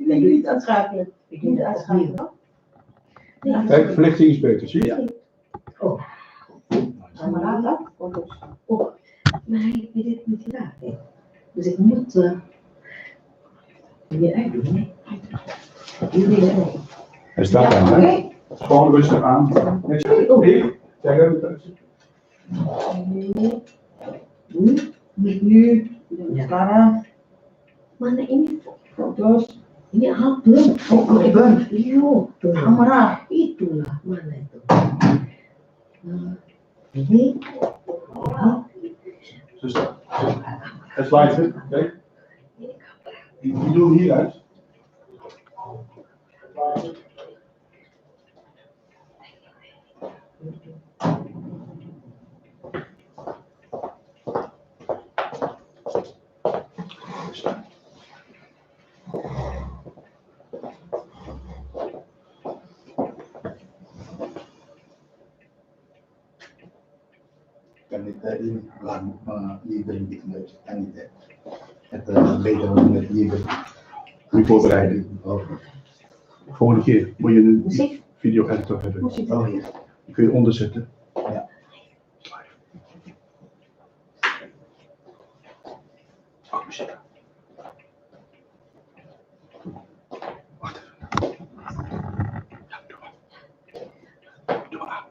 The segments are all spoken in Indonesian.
Nee, niet uitschakelen. Niet uitschakelen. Kijk, verlichting is beter, zie je? Oh. Ga maar laten. Oh. Maar hij weet het niet gedaan. Dus ik moet weer uitdoen. Nee. Hij staat aan, hè? Gewoon rustig aan. Hier, kijk even. Nu. Sekarang. Mana ini fotos? Ini album. Oh, album. Iya, kamera. Itulah. Mana itu? Ini. Zuster, het sluiten. Kijk. Die doen we hieruit. Kan kita ini leader gitu nggak kan gitu ya? Het beter dan met leader. Goede voorbereiding. Volgende keer moet je een Muziek? video gaan toch hebben. Muziek. Oh ja. Die kun je onderzetten. Ja. Oh, muziek. Wacht even. Ja, doe maar. Doe maar aan.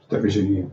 Dat is er niet.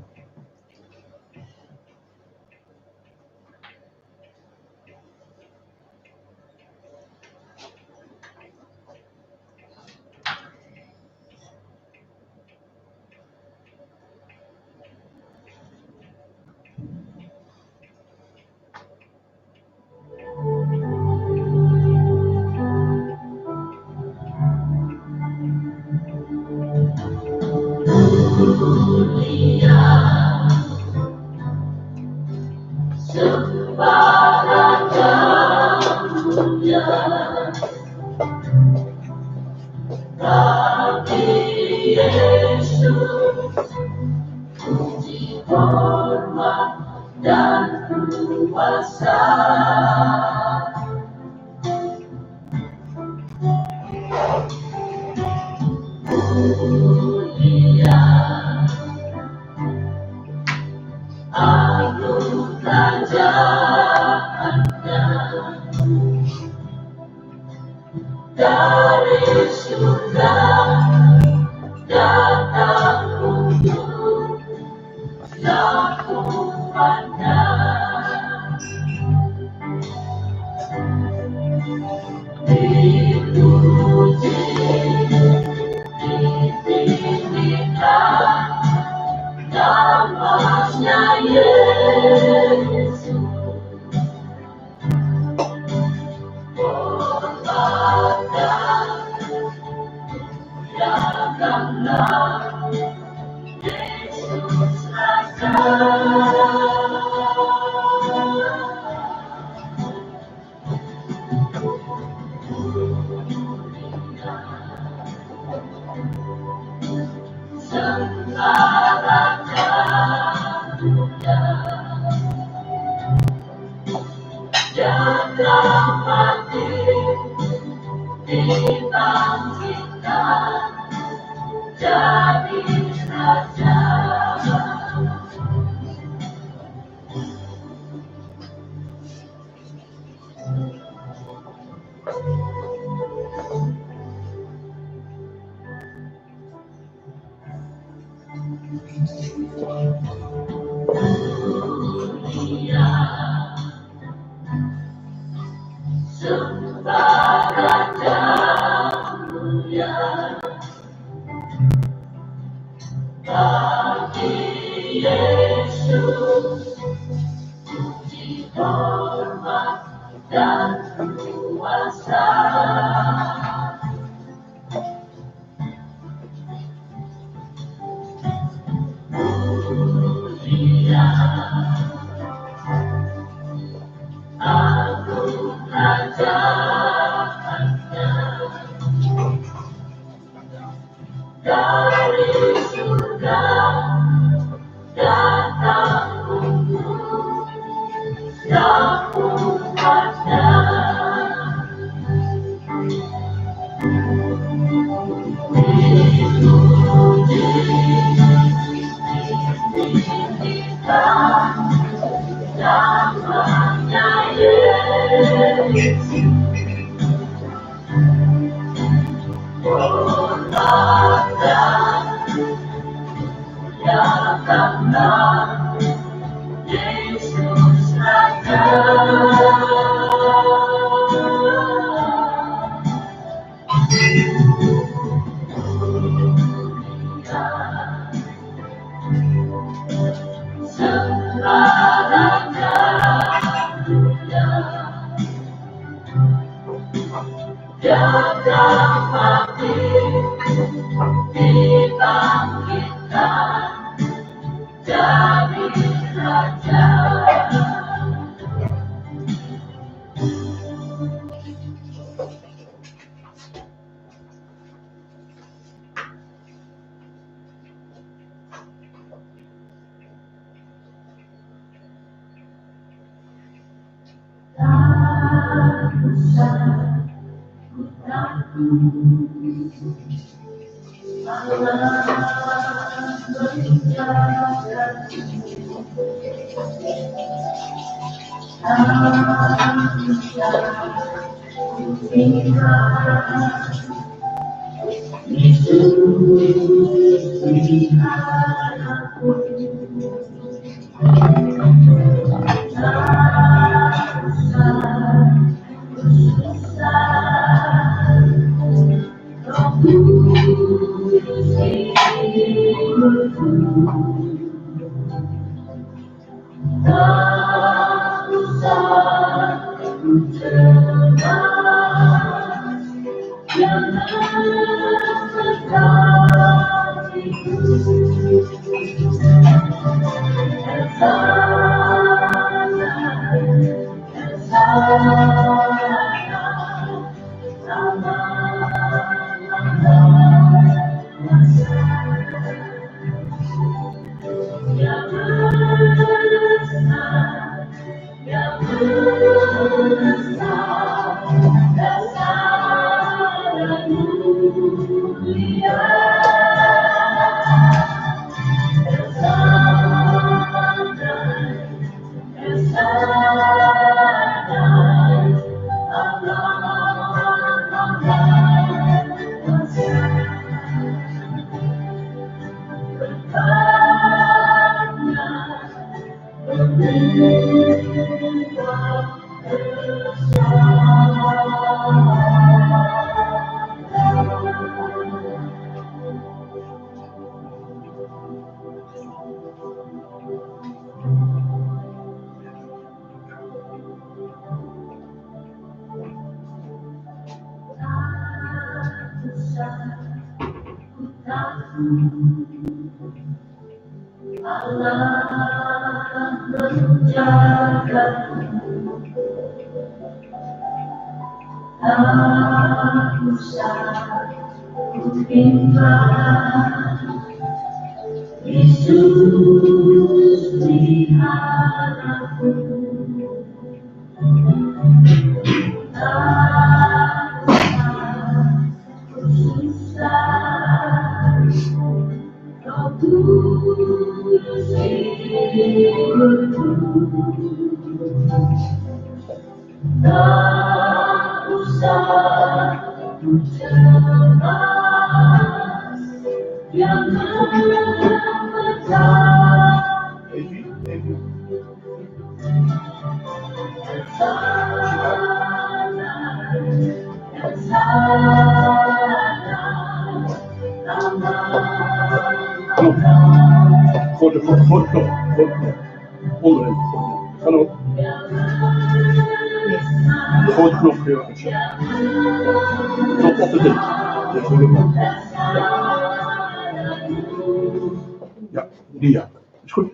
Ja, die ja. Is goed.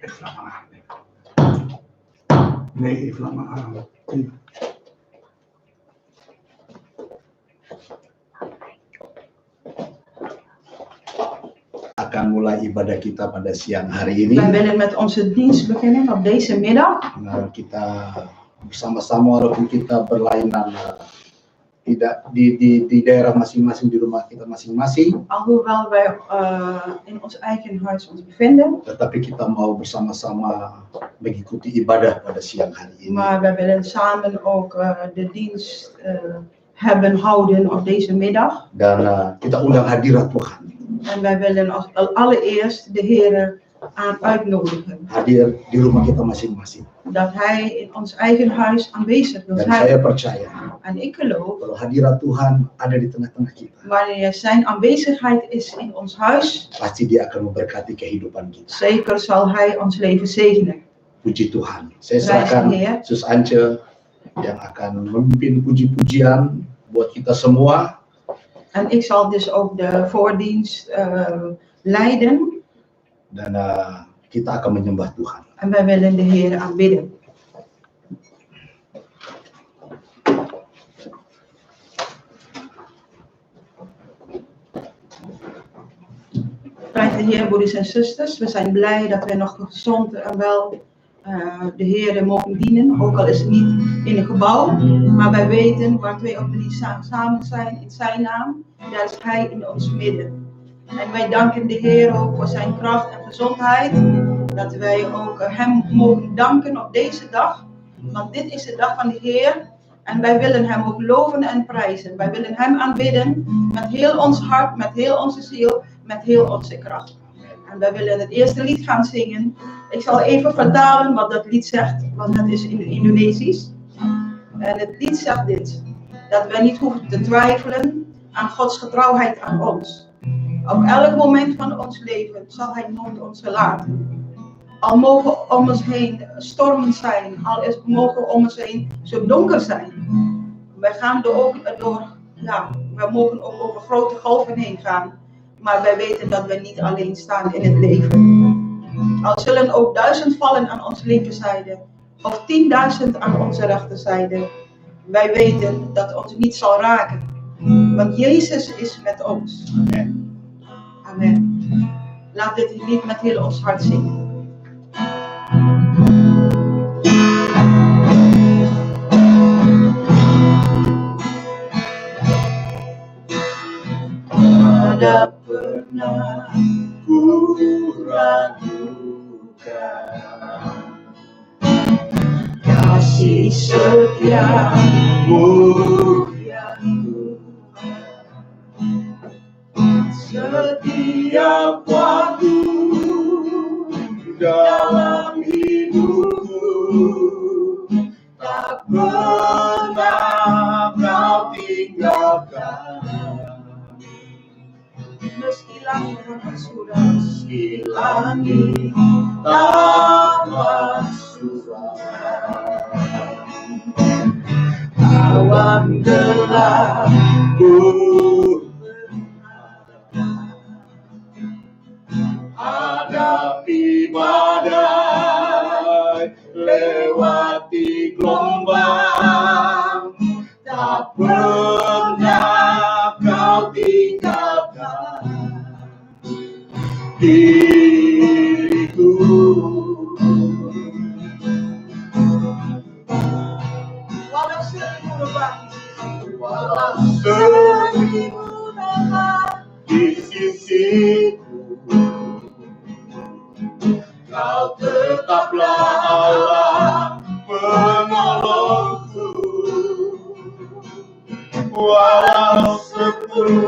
Even laat maar aan. Nee, even laat maar aan. Even. Akan mulai ibadah kita pada siang hari ini. Wij willen met onze dienst beginnen op deze middag. Kita bersama-sama walaupun kita berlainan tidak di daerah masing-masing, di rumah kita masing-masing. Alhoewel wij in ons eigen huis ons bevinden. Tetapi kita mau bersama-sama mengikuti ibadah pada siang hari ini. Maar wij willen samen ook de dienst houden op deze middag. Dan kita undang hadirat Tuhan. En wij willen als allereerst de Heer uitnodigen. Hadir di rumah kita masing-masing. Dat Hij in ons eigen huis aanwezig wil Dan zijn. saya percaya En ik geloof, kalau hadirat Tuhan ada di tengah-tengah kita, wanneer zijn aanwezigheid is in ons huis, pasti Dia akan memberkati kehidupan kita. zeker zal Hij ons leven zegenen. Puji Tuhan. Saya serahkan Sus Ance yang akan memimpin puji-pujian buat kita semua. En ik zal dus ook de voordienst leiden. Dan kita akan menyembah Tuhan. En wij willen de Heer aanbidden. Prijs de Heer, broeders en zusters. We zijn blij dat wij nog gezond en wel de Heer mogen dienen. Ook al is het niet in een gebouw. Maar wij weten waar twee of drie samen zijn in zijn naam. Daar is Hij in ons midden. En wij danken de Heer ook voor zijn kracht en gezondheid. Dat wij ook hem mogen danken op deze dag. Want dit is de dag van de Heer. En wij willen hem ook loven en prijzen. Wij willen hem aanbidden met heel ons hart, met heel onze ziel, met heel onze kracht. En wij willen het eerste lied gaan zingen. Ik zal even vertalen wat dat lied zegt, want het is in het Indonesisch. En het lied zegt dit. Dat wij niet hoeven te twijfelen aan Gods getrouwheid aan ons. Op elk moment van ons leven zal Hij nooit ons verlaten. Al mogen om ons heen stormen zijn, mogen om ons heen zo donker zijn. Wij gaan wij mogen ook over grote golven heen gaan. Maar wij weten dat we niet alleen staan in het leven. Al zullen ook 1000 vallen aan onze linkerzijde, of 10.000 aan onze rechterzijde. Wij weten dat ons niet zal raken. Want Jezus is met ons. Amen. Amen. Laat dit lied met heel ons hart zingen. Ada pernah ku ragukan kasih setiamu ya Tuhan. Setiap waktu dalam hidupku tak pernah kau tinggalkan. Meski langit bersuara, meski langit tak bersuara, awan gelap hadapi badai, lewati gelombang, tak pernah kau tinggalkan diriku. Walau seribu rebah di sisiku, Kau tetaplah Allah penolongku. Walau 10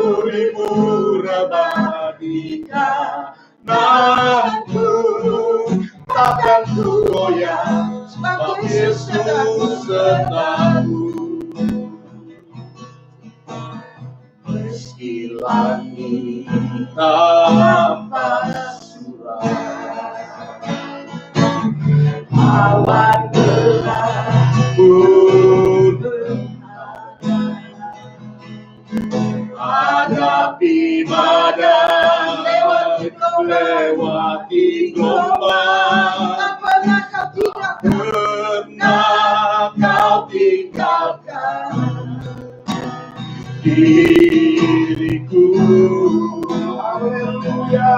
diriku. Haleluya.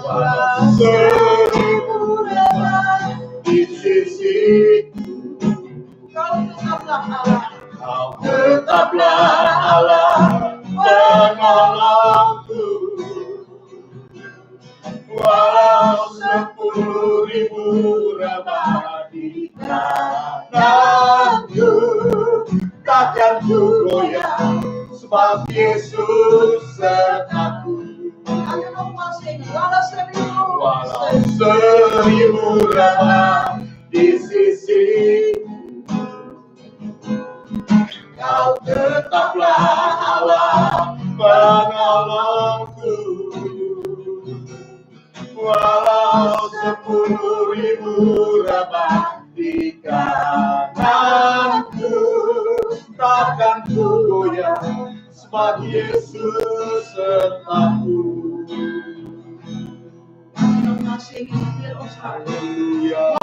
Walau seribu lemah di sisiku, Kau tetaplah Allah penolongku. Walau 10.000 rebah di kananku, takkan ku goyah, sebab Yesus sertaku. Walau 1000 rebah di sisiku, Kau tetaplah Allah penolongku. Walau 10.000 rebah di kananku, takkan ku goyah, sebab Yesus sertaku. Haleluya.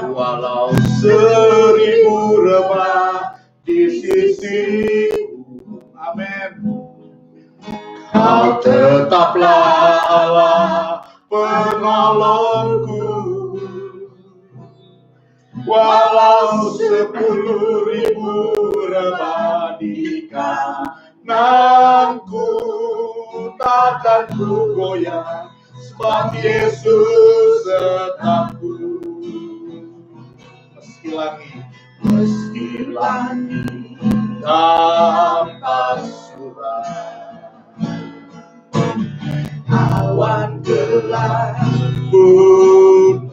Walau 1000 rebah di sisiku, amin, Kau tetaplah Allah penolongku. Walau 10.000 rebah di kananku, takkan ku goyah, sebab Yesus sertaku. Meski langit tanpa surat, awan gelap pun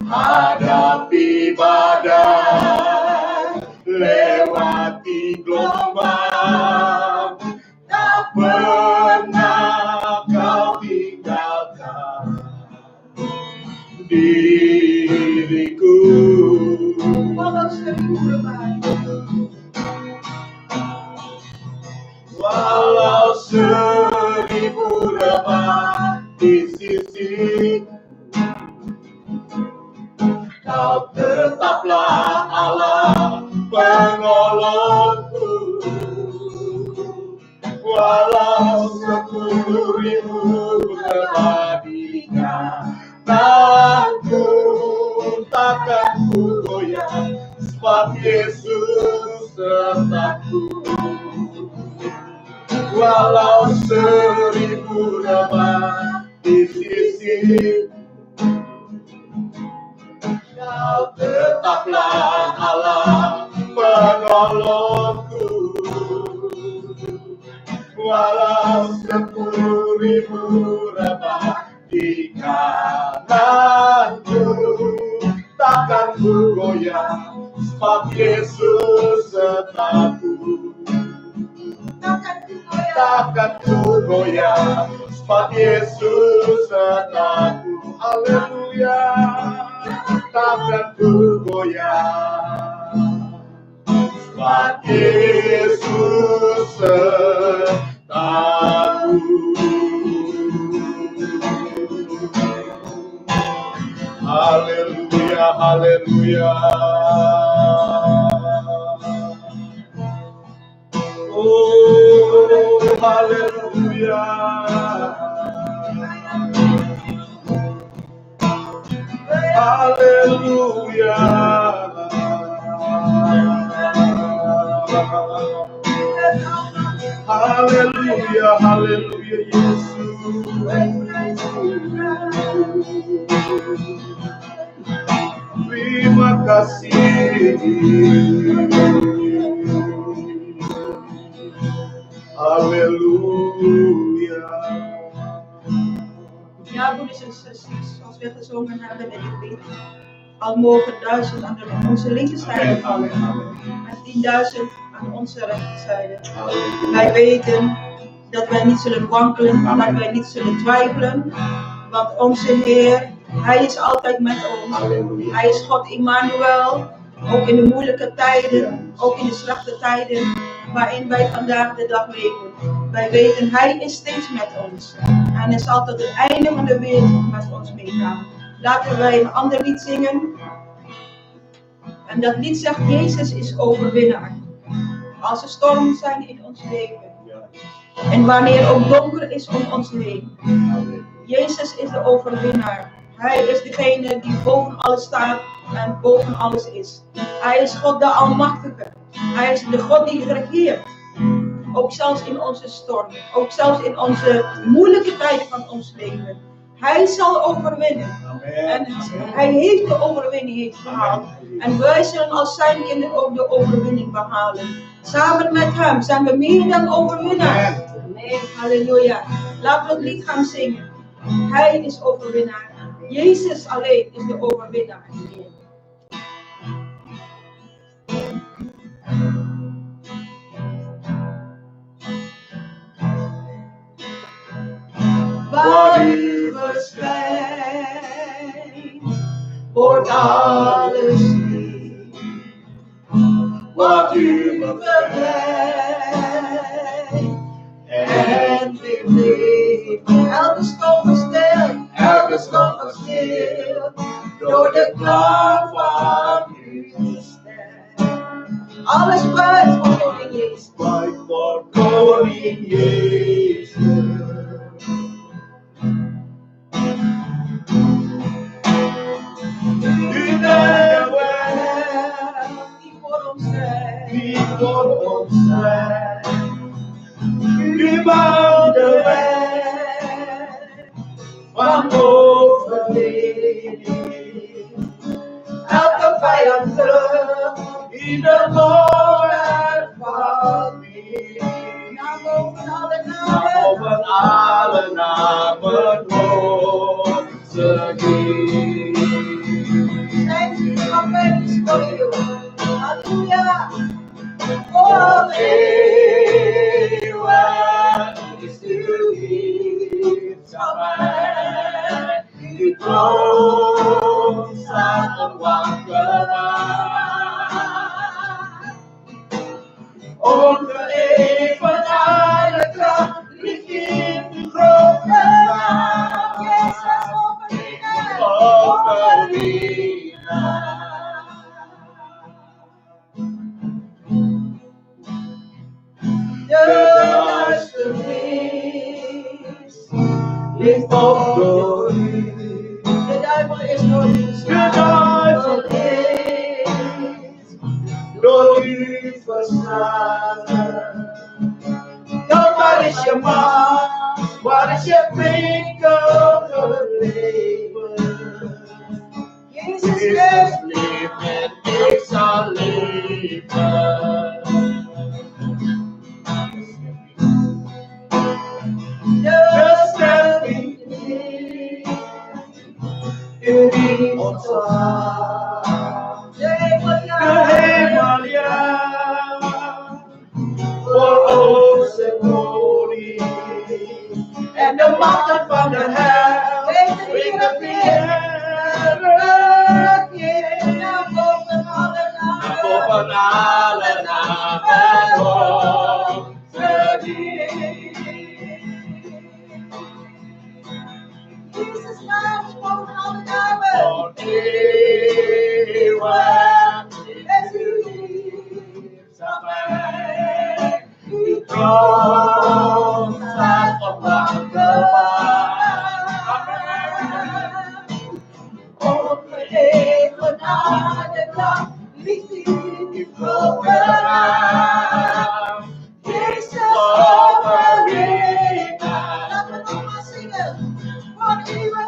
hadapi badai, lewati gelombang, tak pernah Kau tinggalkan diriku. Walau 1000 rebah di sisiku, Kau tetaplah Allah penolongku. Walau 10.000 rebah di kananku, takkan ku goyah, sebab Yesus sertaku. Walau 1000 rebah di sisiku, Kau tetaplah Allah penolongku. Walau 10.000 rebah di kananku, takkan ku goyah, sebab Yesus sertaku. Takkan ku goyah, sebab Yesus sertaku. Haleluya. Takkan ku goyah, sebab Yesus sertaku. Haleluya, haleluya. Oh, haleluya. Haleluya. Haleluya, haleluya Yesus. Terima kasih. Halleluja. Ja, broeders en zusters, zoals we gezongen hebben en ik bid, al mogen 1000 aan onze linkerzijde vallen en 10.000 aan onze rechterzijde. Wij weten dat wij niet zullen wankelen, dat wij niet zullen twijfelen, want onze Heer, Hij is altijd met ons. Hij is God Immanuel, ook in de moeilijke tijden, ook in de slechte tijden waarin wij vandaag de dag leven. Wij weten, Hij is steeds met ons. En Hij zal tot het einde van de wereld met ons meegaan. Laten wij een ander lied zingen. En dat lied zegt, Jezus is overwinnaar. Als er stormen zijn in ons leven. En wanneer ook donker is om ons heen. Jezus is de overwinnaar. Hij is degene die boven alles staat en boven alles is. Hij is God de Almachtige. Hij is de God die regeert. Ook zelfs in onze storm. Ook zelfs in onze moeilijke tijden van ons leven. Hij zal overwinnen. En hij heeft de overwinning gehaald. En wij zullen als zijn kinderen ook de overwinning behalen. Samen met hem zijn we meer dan overwinnaars. Halleluja. Laten we het lied gaan zingen. Hij is overwinnaar. Jezus alleen is de overwinnaar. Waar u verschijnt, wordt alles nieuw. Wat u bereidt en verleeft. Elke storm is stil, elke storm is stil. Door de klank van uw stem. Alles buigt voor Koning Jezus. Buigt voor Koning Jezus. U bent wel die voor ons zijn. Die voor ons zijn. U bouwt de weg van overwinning. Elke vijand terug in de woorden van wie. Naar boven alle namen wordt ze hier. Zijn ze van mij voor u. Halleluja. Voor eeuwig is uw liefde mij. Uw troon staat onwankelbaar. Ongeëvenaarde kracht ligt in uw grote naam. Jezus overwinnaar, overwinnaar. De duisternis ligt op door u. De duivel is door u. De duivel is door u verslagen. Dan waar is je macht? Waar is je winkel gebleven? Jezus leeft en ik zal leven. De schepping u die ontslaat. De hemel ja, voor ons en koning. En de machten van de hel, weten weer naar boven alle namen. Boven alle namen wordt verdiend. Jezus naam is boven alle namen. Voor eeuwig is uw liefde mij. Uw troon staat onwankelbaar. Ongeëvenaarde kracht ligt in uw grote naam. Jezus overwinnaar. Laten we nog maar zingen.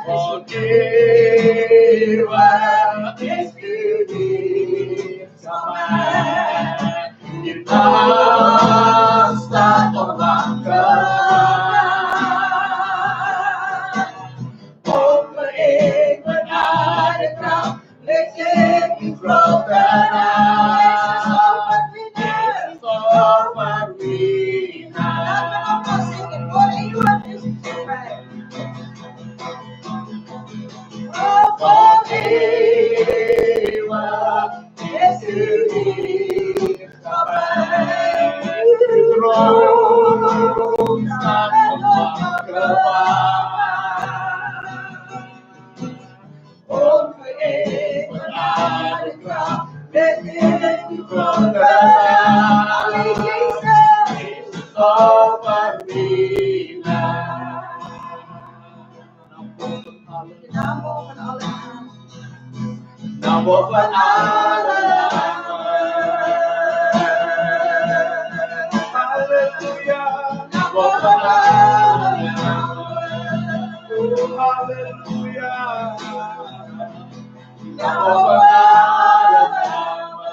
Voor eeuwig is uw liefde mij. Uw naam staat onwankelbaar. Ongeëvenaarde kracht ligt in uw grote naam. Jezus overwinnaar. Laten we nog maar zingen. Voor eeuwig is uw mij. Voor eeuwig is uw liefde mij. Uw troon staat onwankelbaar. De naam boven alle namen. Naam boven alle namen. Halleluja. Naam boven alle namen. Oh, halleluja. Naam boven alle namen.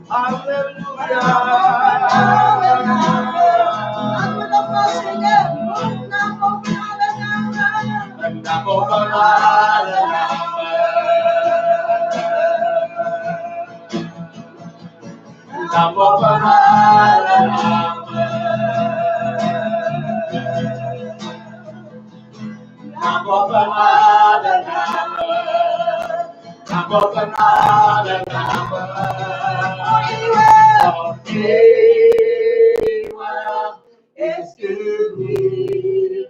Halleluja. Laten we nogmaals zingen. Naam boven alle namen. Naam boven alle namen. Naam boven alle namen. Naam boven alle namen. Naam boven alle namen. Is to be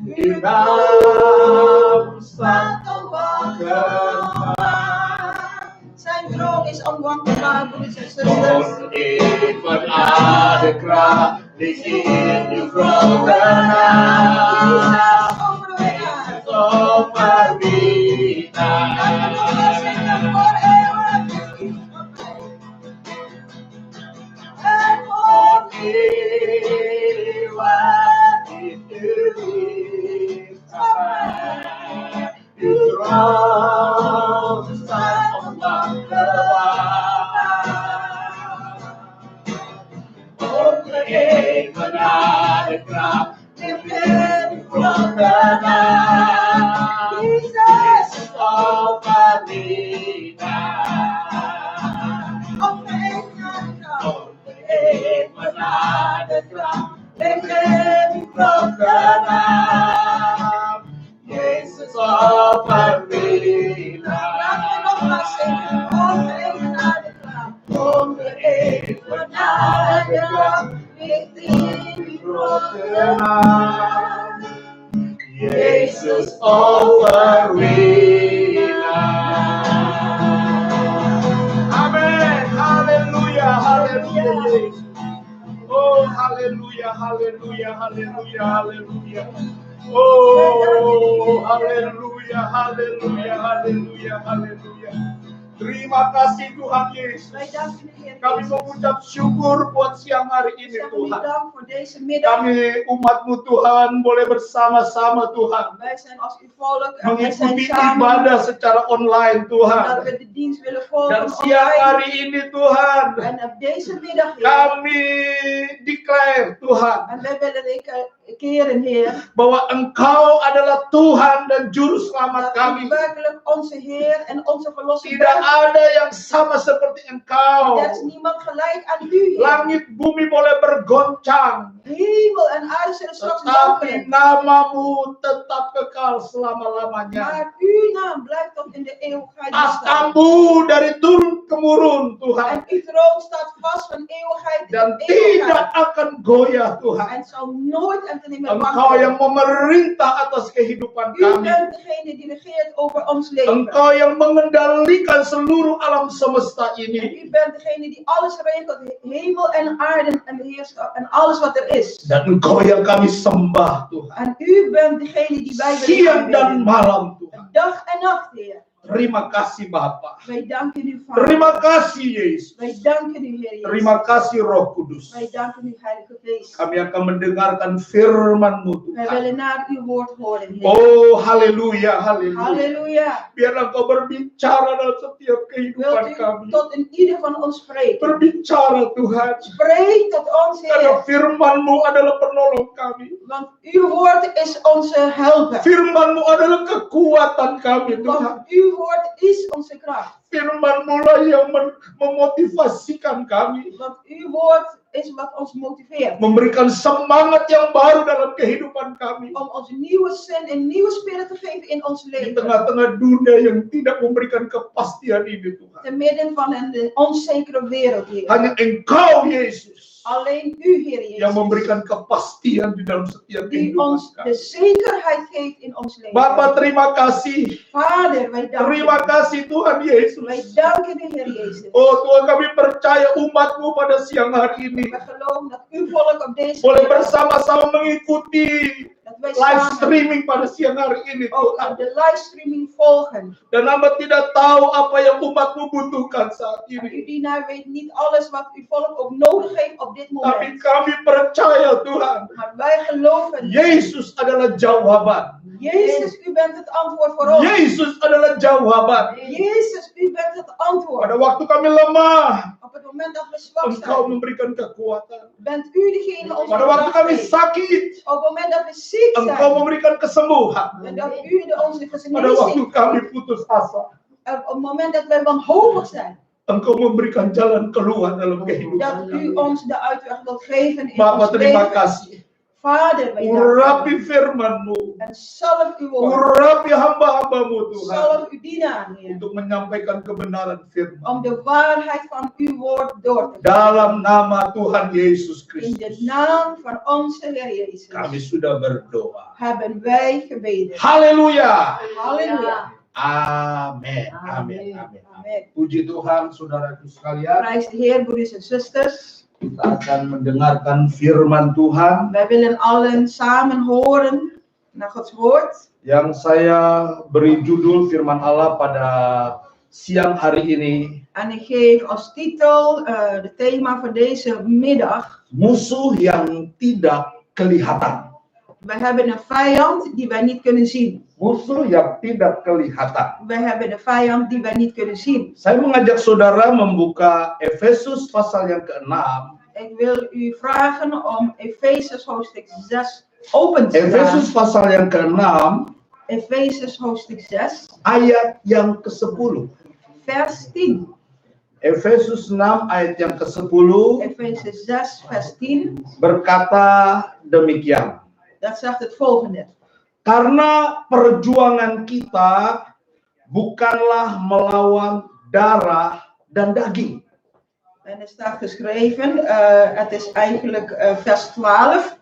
uw naam staat onwankelbaar. Zijn troon is onwankelbaar, broeders en zusters. Even naar de kracht, die in uw grote naam. Overwinnaar. Overwinnaar. Laten we nogmaals zingen voor eeuwig. En voor Eeuwig is uw heerschappij. Uw troon staat onwankelbaar. Overgeven naar de kracht, die in uw grote naam. Jezus. Overwinnaar. Overgeven naar de kracht, die in uw grote naam. Jezus overwinnaar. Laten we nogmaals zingen. Overgeven naar de kracht. Overgeven naar de kracht, Ligt in uw grote naam. Jezus overwinnaar. Amen. Halleluja. Halleluja. Jezus. Oh, halleluja. Halleluja. Halleluja. Halleluja. Oh, halleluja. Halleluja. Halleluja. Halleluja. Terima kasih Tuhan Yesus. Wij danken u, Heer Kami Jezus. mengucap syukur buat siang hari ini Zeggen u Tuhan. dank voor deze middag. Kami umat-Mu Tuhan boleh bersama-sama Tuhan. Wij zijn als uw volk en wij zijn Mengikuti samen ibadah secara online dat Tuhan. we de dienst willen Dan volgen siang online. hari ini Tuhan, En op deze middag, Heer, kami declare Tuhan en wij willen keren, Heer, bahwa Engkau adalah Tuhan dan Juru Selamat dat u kami. werkelijk onze Heer en onze Verlosser Tidak bent. ada yang sama seperti Engkau. Er is niemand gelijk aan u, Heer. Langit bumi boleh bergoncang, Hemel en aarde zullen straks tetapi wankelen. namamu tetap kekal selama-lamanya. Maar uw naam blijft tot in de eeuwigheid bestaan. Tahtamu dari turun-temurun Tuhan. En uw troon staat vast van eeuwigheid Dan in tidak eeuwigheid. akan goyah Tuhan. En zal nooit en ten nimmer Engkau yang wankelen. memerintah atas kehidupan U kami. bent degene die regeert over ons leven. Engkau yang mengendalikan seluruh alam semesta En ini. u bent degene die alles regelt, hemel en aarde en beheerschap en alles wat er is. Dan Engkau yang kami sembah Tuhan. En u bent degene die wij willen Siang dan aanbidden. malam Tuhan. Dag en nacht, Heer. Terima kasih Bapa. Wij danken u, Vader. Terima kasih Yesus. Wij danken u, Heer Jezus. Terima kasih Roh Kudus. Wij danken u, Heilige Geest. Kami akan mendengarkan firman-Mu Wij Tuhan. willen naar uw woord horen, Heer. Oh haleluya, haleluya. Halleluja. Biarlah Engkau berbicara dalam setiap kehidupan Wilt u kami. tot in ieder van ons spreken? Berbicara Tuhan. Spreek tot ons, Karena Heer. firman-Mu adalah penolong kami. Want uw woord is onze helper. Firman-Mu adalah kekuatan kami Tuhan. Want uw woord is onze kracht. Firman-Mu lah yang memotivasikan kami. Want uw woord is wat ons motiveert. Memberikan semangat yang baru dalam kehidupan kami. Om ons nieuwe zin en nieuwe spirit te geven in ons Di leven. tengah-tengah dunia yang tidak memberikan kepastian ini Tuhan. Te midden van een onzekere wereld, Heer. Hanya Engkau Yesus Alleen u, Heer yang Jezus, memberikan kepastian di dalam setiap die kehidupan ons de kami. zekerheid geeft in ons leven. Bapa, terima kasih. Vader, wij Terima danken u. kasih Tuhan Yesus. Wij danken u, Heer Jezus. Oh Tuhan, kami percaya umat-Mu pada siang hari ini We geloven dat uw volk op deze boleh wereld, bersama-sama mengikuti dat wij live samen streaming pada siang hari ini ook Tuhan. de livestreaming volgen. Dan hamba tidak tahu apa yang umat-Mu butuhkan saat En uw ini. dienaar weet niet alles wat uw volk ook nodig heeft op dit Tapi moment. kami percaya Tuhan, Maar wij geloven, Yesus adalah jawaban. Jezus, u bent het antwoord voor ons. Yesus adalah jawaban. Jezus, u bent het Pada antwoord. waktu kami lemah, Op het moment dat we zwak Engkau zijn, memberikan kekuatan. bent u degene ons Pada waktu kracht kami geeft. sakit, Op het moment dat we ziek Engkau zijn, memberikan kesembuhan. en dat u onze Pada waktu genezing kami putus asa, op het moment dat wij wanhopig zijn, Engkau memberikan jalan keluar dalam dat kehidupan u kami. ons de uitweg wilt geven in Bapa, ons terima leven. kasih. Vader, wij danken Urapi u. firman-Mu, En salf uw woord, urapi hamba-hamba-Mu Tuhan, salf uw dienaar, Heer, untuk menyampaikan kebenaran firman. om de waarheid van uw woord door te geven. Dalam nama Tuhan Yesus In Kristus, de naam van onze Heer Jezus kami sudah berdoa. hebben wij gebeden. Haleluya. Halleluja. Amin. Amin. Amin. Amen. Puji Tuhan, saudaraku sekalian. Prijs de Heer, broeders en zusters. Kita akan mendengarkan firman Tuhan Wij willen allen samen horen naar Gods woord. yang saya beri judul firman Allah pada siang hari ini, En ik geef als titel de thema voor deze middag. musuh yang tidak kelihatan. We hebben een vijand die wij niet kunnen zien. Musuh yang tidak kelihatan. We hebben de vijand die wij niet kunnen zien. Saya mengajak saudara membuka Efesus pasal yang ke-6. Ik wil u vragen om Efezes hoofdstuk 6 open te Efesus slaan. pasal yang ke-6 Efezes hoofdstuk 6, ayat yang ke-10. vers 10. Efesus 6 ayat yang ke-10 Efezes 6, vers 10. berkata demikian. Dat zegt het volgende. Karena perjuangan kita bukanlah melawan darah dan daging. En er staat geschreven, het is eigenlijk vers 12.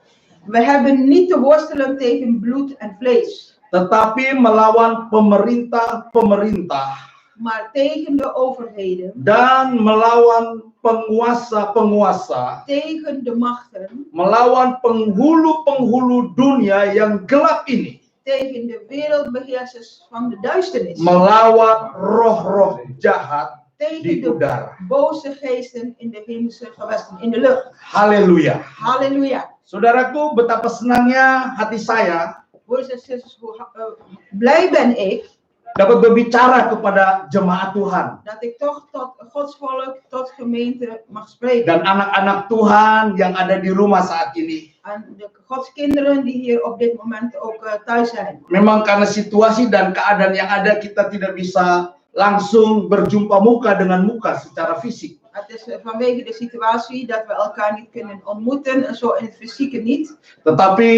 We hebben niet te worstelen tegen bloed en vlees, Tetapi melawan pemerintah-pemerintah maar tegen de overheden, dan melawan penguasa-penguasa, tegen de machten, melawan penghulu-penghulu dunia yang gelap ini, tegen de wereldbeheersers van de duisternis, melawan roh-roh jahat tegen di de udara. boze geesten in de hemelse gewesten, in de lucht. Haleluya. Halleluja. Saudaraku, betapa senangnya hati saya Broeders en zusters, hoe blij ben ik dapat berbicara kepada jemaat Tuhan dat ik toch tot Gods volk, tot gemeente mag spreken. dan anak-anak Tuhan yang ada di rumah saat ini. En de Gods kinderen die hier op dit moment ook thuis zijn. Memang karena situasi dan keadaan yang ada, kita tidak bisa langsung berjumpa muka dengan muka secara fisik. Het is vanwege de situatie dat we elkaar niet kunnen ontmoeten, en zo in het fysieke niet. Tetapi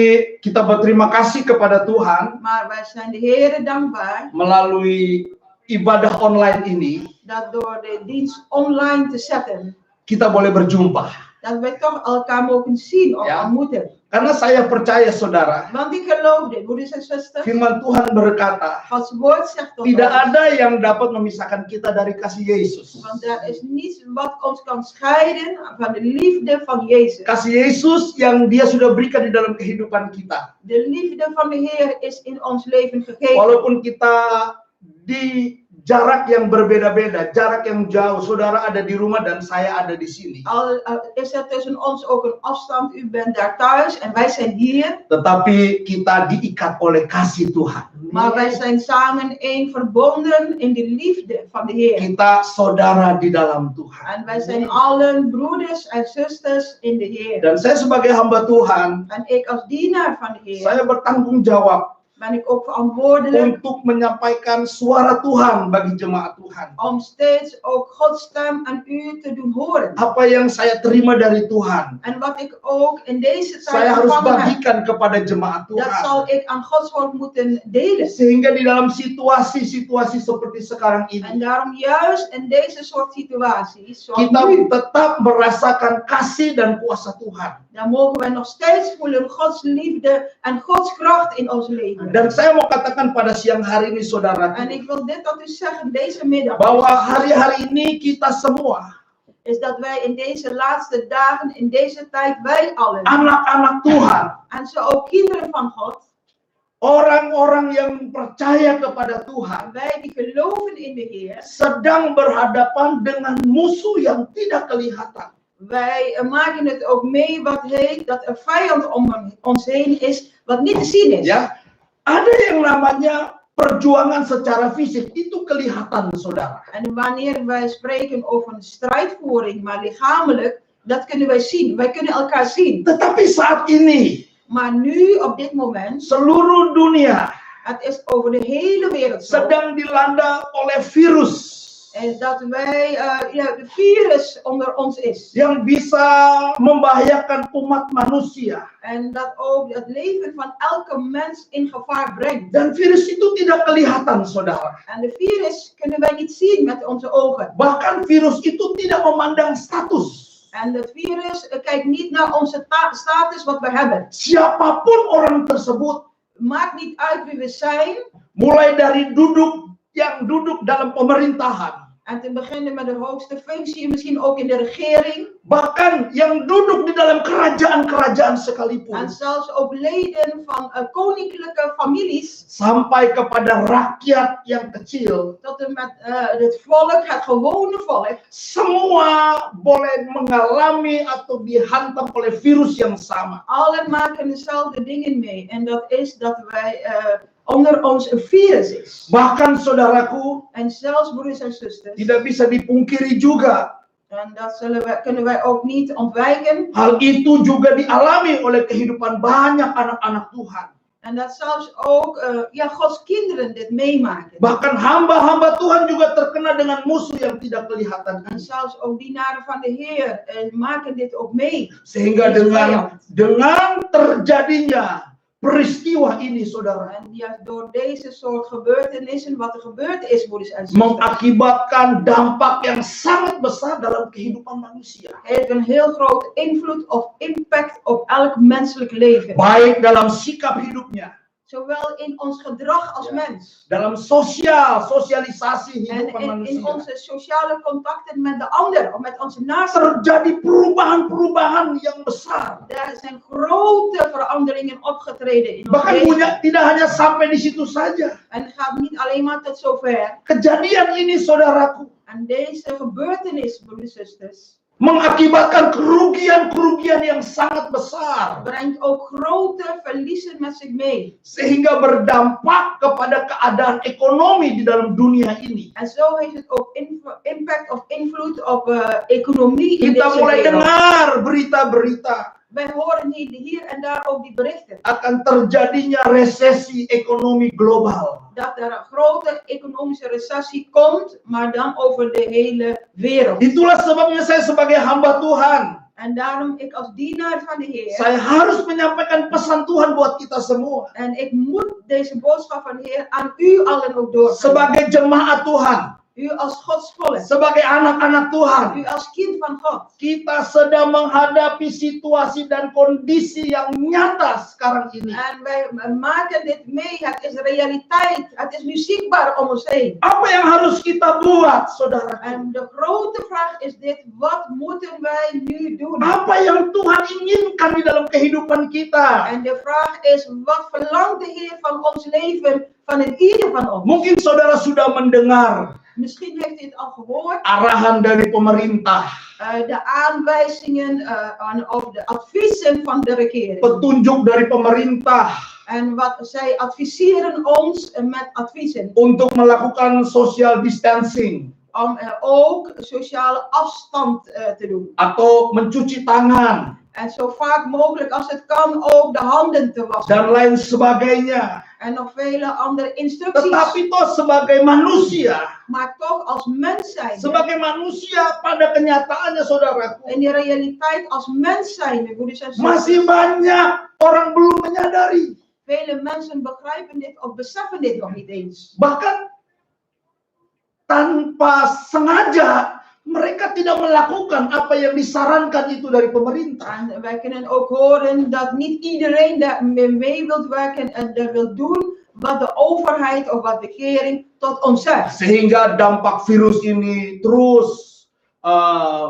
kita berterima kasih kepada Tuhan Maar wij zijn de Heer dankbaar melalui ibadah online ini, dat door de dienst online te zetten, kita boleh berjumpa. dat wij toch elkaar mogen zien of Ja. ontmoeten. Karena saya percaya, saudara, Want ik geloof dit, broeders en zusters. firman Tuhan berkata, Gods woord zegt tot tidak ons. ada yang dapat memisahkan kita dari kasih Yesus. Want er is niets wat ons kan scheiden van de liefde van Jezus. Kasih Yesus yang Dia sudah berikan di dalam kehidupan kita. De liefde van de Heer is in ons leven gegeven. Walaupun kita di jarak yang berbeda-beda, jarak yang jauh, saudara ada di rumah dan saya ada di sini. Al is er tussen ons ook een afstand, u bent daar thuis en wij zijn hier. Tetapi kita diikat oleh kasih Tuhan. Maar wij zijn samen één verbonden in de liefde van de Heer. Kita saudara di dalam Tuhan. En wij zijn allen broeders en zusters in de Heer. Dan saya sebagai hamba Tuhan, En ik als dienaar van de Heer, saya bertanggung jawab ben ik ook verantwoordelijk untuk menyampaikan suara Tuhan bagi jemaat Tuhan. om steeds ook Gods stem aan u te doen horen. Apa yang saya terima dari Tuhan, En wat ik ook in deze saya tijd harus ontvangen heb, bagikan kepada jemaat dat Tuhan. zal ik aan Gods volk moeten delen. Sehingga di dalam situasi-situasi seperti sekarang En ini, daarom juist in deze soort situaties, zoals kita nu, tetap merasakan kasih dan kuasa Tuhan. dan mogen wij nog steeds voelen Gods liefde en Gods kracht in ons leven. Dan saya mau katakan pada siang hari ini, saudara, En ik wil dit tot u zeggen deze middag, bahwa hari-hari ini kita semua, is dat wij in deze laatste dagen, in deze tijd, wij allen, anak-anak Tuhan, en zo ook kinderen van God, orang-orang yang percaya kepada Tuhan, wij die geloven in de Heer, sedang berhadapan dengan musuh yang tidak kelihatan. wij maken het ook mee wat heet dat een vijand om ons heen is, wat niet te zien is. Ya, ada yang namanya perjuangan secara fisik, itu kelihatan, saudara. En wanneer wij spreken over een strijdvoering, maar lichamelijk, dat kunnen wij zien. Wij kunnen elkaar zien. Tetapi saat ini, Maar nu, op dit moment, seluruh dunia het is over de hele wereld zo, sedang dilanda oleh virus dat wij, de virus onder ons is. yang bisa membahayakan umat manusia. En dat ook het leven van elke mens in gevaar brengt. Dan virus itu tidak kelihatan, saudara. En de virus kunnen wij niet zien met onze ogen. Bahkan virus itu tidak memandang status. En het virus kijkt niet naar onze status wat we hebben. Siapapun orang tersebut, Maakt niet uit wie we zijn. mulai dari yang duduk dalam pemerintahan, En te beginnen met de hoogste functie, misschien ook in de regering. bahkan yang duduk di dalam kerajaan-kerajaan En sekalipun, zelfs ook leden van koninklijke families. sampai kepada rakyat yang kecil, Tot en met het volk, het gewone volk. semua boleh mengalami atau dihantam oleh virus yang sama. Allen maken dezelfde dingen mee. En dat is dat wij onder ons een virus is. Bahkan saudaraku, En zelfs broers en zusters. tidak bisa dipungkiri juga, En dat kunnen wij ook niet ontwijken. hal itu juga dialami oleh kehidupan banyak anak-anak Tuhan. En dat zelfs ook Gods kinderen dit meemaken. Bahkan hamba-hamba Tuhan juga terkena dengan musuh yang tidak kelihatan. En zelfs ook dienaren van de Heer maken dit ook mee. Sehingga dengan terjadinya peristiwa ini, saudara, En juist door deze soort gebeurtenissen, wat er gebeurd is, broeders en zusters, mengakibatkan dampak yang sangat besar dalam kehidupan manusia. heeft een heel groot invloed of impact op elk menselijk leven. Baik dalam sikap hidupnya, Zowel in ons gedrag als mens. dalam sosialisasi En kehidupan in manusia. onze sociale contacten met de ander, of met onze naasten. Terjadi perubahan-perubahan yang besar. Daar zijn grote veranderingen opgetreden in ons Bahkan leven. tidak hanya sampai di situ saja. En het gaat niet alleen maar tot zover. Kejadian ini, saudaraku, En deze gebeurtenis, broeders en zusters, mengakibatkan kerugian-kerugian yang sangat besar. brengt ook grote verliezen met zich mee. Sehingga berdampak kepada keadaan ekonomi di dalam dunia ini. En zo heeft het ook impact of invloed op economie in Kita deze mulai wereld. dengar berita-berita Wij horen hier en daar ook die berichten. akan terjadinya resesi ekonomi global. Dat er een grote economische recessie komt, maar dan over de hele wereld. Itulah sebabnya saya sebagai hamba Tuhan, En daarom ik als dienaar van de Heer, saya harus menyampaikan pesan Tuhan buat kita semua. en ik moet deze boodschap van de Heer aan u allen ook doorgeven. Sebagai jemaat Tuhan, U als Gods volk, sebagai anak-anak Tuhan, u als kind van God. kita sedang menghadapi situasi dan kondisi yang nyata sekarang ini. En wij maken dit mee, het is realiteit, het is nu zichtbaar om ons heen. Apa yang harus kita buat, saudara? En de grote vraag is dit, wat moeten wij nu doen? Apa yang Tuhan inginkan di dalam kehidupan kita? En de vraag is, wat verlangt de Heer van ons leven, van een ieder van ons? Mungkin saudara sudah mendengar Misschien heeft u het al gehoord, arahan dari pemerintah, de aanwijzingen of de adviezen van de regering. petunjuk dari pemerintah En wat zij adviseren ons met adviezen. untuk melakukan social distancing Om ook sociale afstand te doen. atau mencuci tangan En zo vaak mogelijk als het kan ook de handen te wassen. dan lain sebagainya. En nog vele andere instructies. Tetapi toh sebagai manusia, Maar toch als mens zijn. sebagai manusia pada kenyataannya saudaraku, In de realiteit als mens zijn. Broeders en masih zusters. banyak orang belum menyadari. Vele mensen begrijpen dit of beseffen dit nog niet eens. Bahkan tanpa sengaja mereka tidak melakukan apa yang disarankan itu dari pemerintah. En wij kunnen ook horen dat niet iedereen daar mee wil werken en dat wil doen wat de overheid of wat de regering tot ons zegt. Sehingga dampak virus ini terus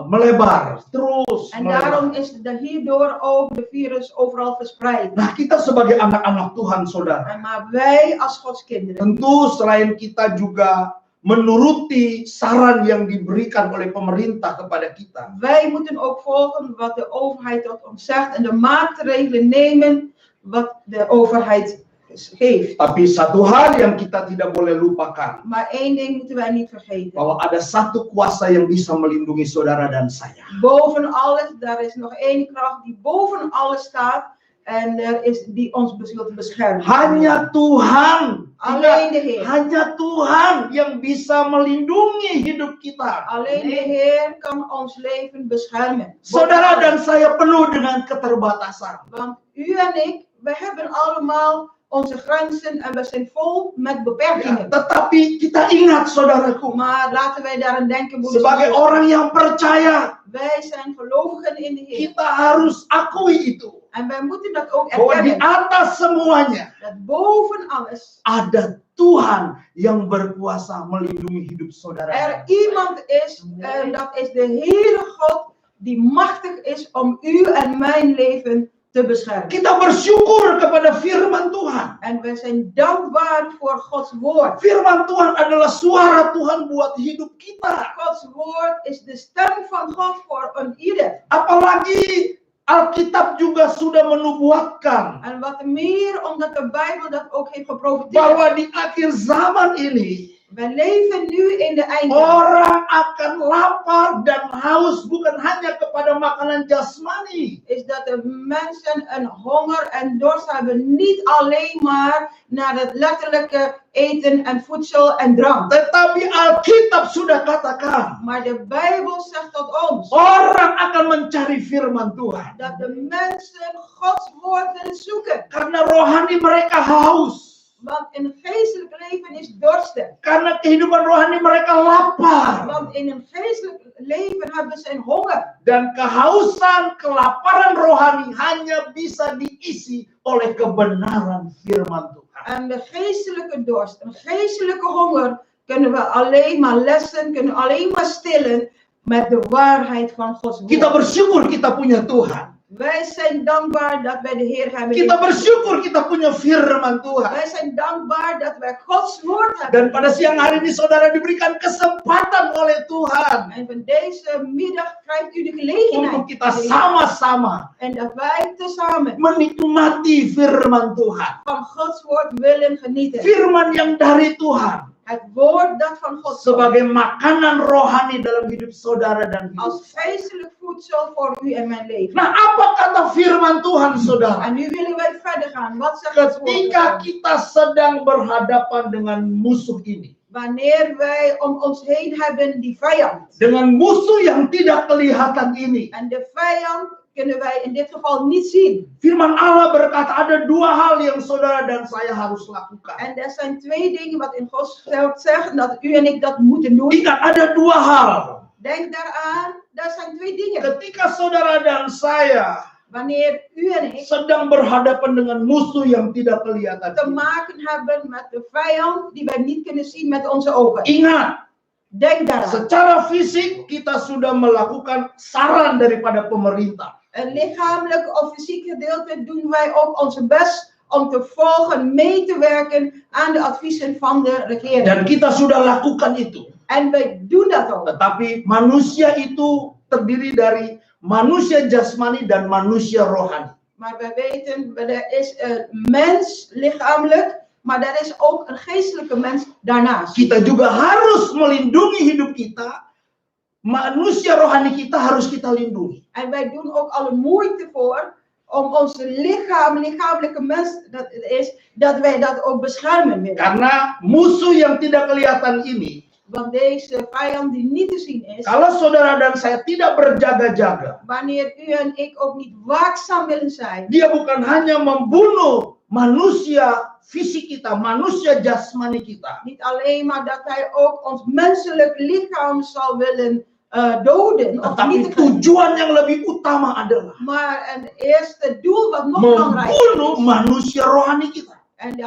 melebar, terus En melebar. daarom is hierdoor ook de virus overal verspreid. Nah, kita sebagai anak-anak Tuhan, saudara, Maar wij als Gods kinderen, tentu selain kita juga menuruti saran yang diberikan oleh pemerintah kepada kita, wij moeten ook volgen wat de overheid tot ons zegt en de maatregelen nemen wat de overheid geeft. tapi satu hal yang kita tidak boleh lupakan, Maar één ding moeten wij niet vergeten. bahwa ada satu kuasa yang bisa melindungi saudara dan saya. Boven alles, daar is nog één kracht die boven alles staat en er is die ons wilt beschermen. Hanya Tuhan, Alleen de Heer. hanya Tuhan yang bisa melindungi hidup kita. Alleen de Heer kan ons leven beschermen. Saudara dan saya penuh dengan keterbatasan. Want u en ik, we hebben allemaal onze grenzen en we zijn vol met Ya, beperkingen. tetapi kita ingat, saudaraku, Maar laten wij daaraan denken, broeders en sebagai zusters. orang yang percaya, Wij zijn gelovigen in de Heer. kita harus akui itu. En wij moeten dat ook Bahwa di erkennen. atas semuanya Dat boven alles ada Tuhan yang berkuasa melindungi hidup saudara. er iemand is, en dat is de Heere God, die machtig is om u en mijn leven te beschermen. Kita bersyukur kepada firman Tuhan. En we zijn dankbaar voor Gods woord. Firman Tuhan adalah suara Tuhan buat hidup kita. Gods woord is de stem van God voor een ieder. Apalagi Alkitab juga sudah menubuatkan En wat meer, omdat de Bijbel dat ook heeft geprofeteerd. bahwa di akhir zaman ini We leven nu in de eindtijd. orang akan lapar dan haus bukan hanya kepada makanan jasmani, Is dat de mensen een honger en dorst hebben, niet alleen maar naar het letterlijke eten en voedsel en drank. tetapi Alkitab sudah katakan Maar de Bijbel zegt tot ons orang akan mencari firman Tuhan dat de mensen Gods woord willen zoeken. karena rohani mereka haus, Want in het geestelijk leven is dorstig. karena kehidupan rohani mereka lapar, Want in een geestelijk leven hebben ze een honger. dan kehausan, kelaparan rohani hanya bisa diisi oleh kebenaran firman Tuhan. En de geestelijke dorst, een geestelijke honger, kunnen we alleen maar lessen, kunnen alleen maar stillen met de waarheid van Gods Kita woord. bersyukur kita punya Tuhan. Wij zijn dankbaar dat wij de Heer hebben. Kita bersyukur kita punya firman Tuhan. Wij zijn dankbaar dat wij Gods woord hebben. Dan pada siang hari ini saudara diberikan kesempatan oleh Tuhan En van deze middag krijgt u de gelegenheid. untuk kita sama-sama En dat wij tezamen menikmati firman Tuhan. van Gods woord willen genieten. Firman yang dari Tuhan Het woord dat van God komt. sebagai makanan rohani dalam hidup saudara dan hidup. Als geestelijk voedsel voor u en mijn leven. Nah, apa kata firman Tuhan saudara? En nu willen wij verder gaan. Wat zegt het woord? Ketika kita sedang berhadapan dengan musuh ini, Wanneer wij om ons heen hebben die vijand. dengan musuh yang tidak kelihatan ini, En de vijand kunnen wij in dit geval niet zien. firman Allah berkata ada dua hal yang saudara dan saya harus lakukan. En er zijn twee dingen wat in Gods woord zegt dat u en ik dat moeten doen. Ingat, ada dua hal. Denk daaraan, dat zijn twee dingen. Ketika saudara dan saya Wanneer u en ik sedang berhadapan dengan musuh yang tidak kelihatan, te maken hebben met de vijand die wij niet kunnen zien met onze ogen. ingat, Denk daaraan. secara fisik kita sudah melakukan saran daripada pemerintah. Een lichamelijk of fysiek gedeelte doen wij ook onze best om te volgen, mee te werken aan de adviezen van de regering. Dan kita sudah lakukan itu. En wij doen dat ook. Tetapi manusia itu terdiri dari manusia jasmani dan manusia rohani. Maar wij weten, er is een mens lichamelijk, maar er is ook een geestelijke mens daarnaast. Kita juga harus melindungi hidup kita manusia rohani kita harus kita lindungi. En wij doen ook alle moeite voor om onze lichamelijke mens, dat wij dat ook beschermen willen. Karena musuh yang tidak kelihatan ini, Want deze vijand die niet te zien is, kalau saudara dan saya tidak berjaga-jaga, wanneer u en ik ook niet waakzaam willen zijn, dia bukan hanya membunuh manusia fisik kita, manusia jasmani kita. niet alleen maar dat hij ook ons menselijk lichaam zal willen doden of Tetapi niet, tujuan yang lebih utama adalah maar een eerste doel wat nog belangrijker membunuh is. manusia rohani kita. En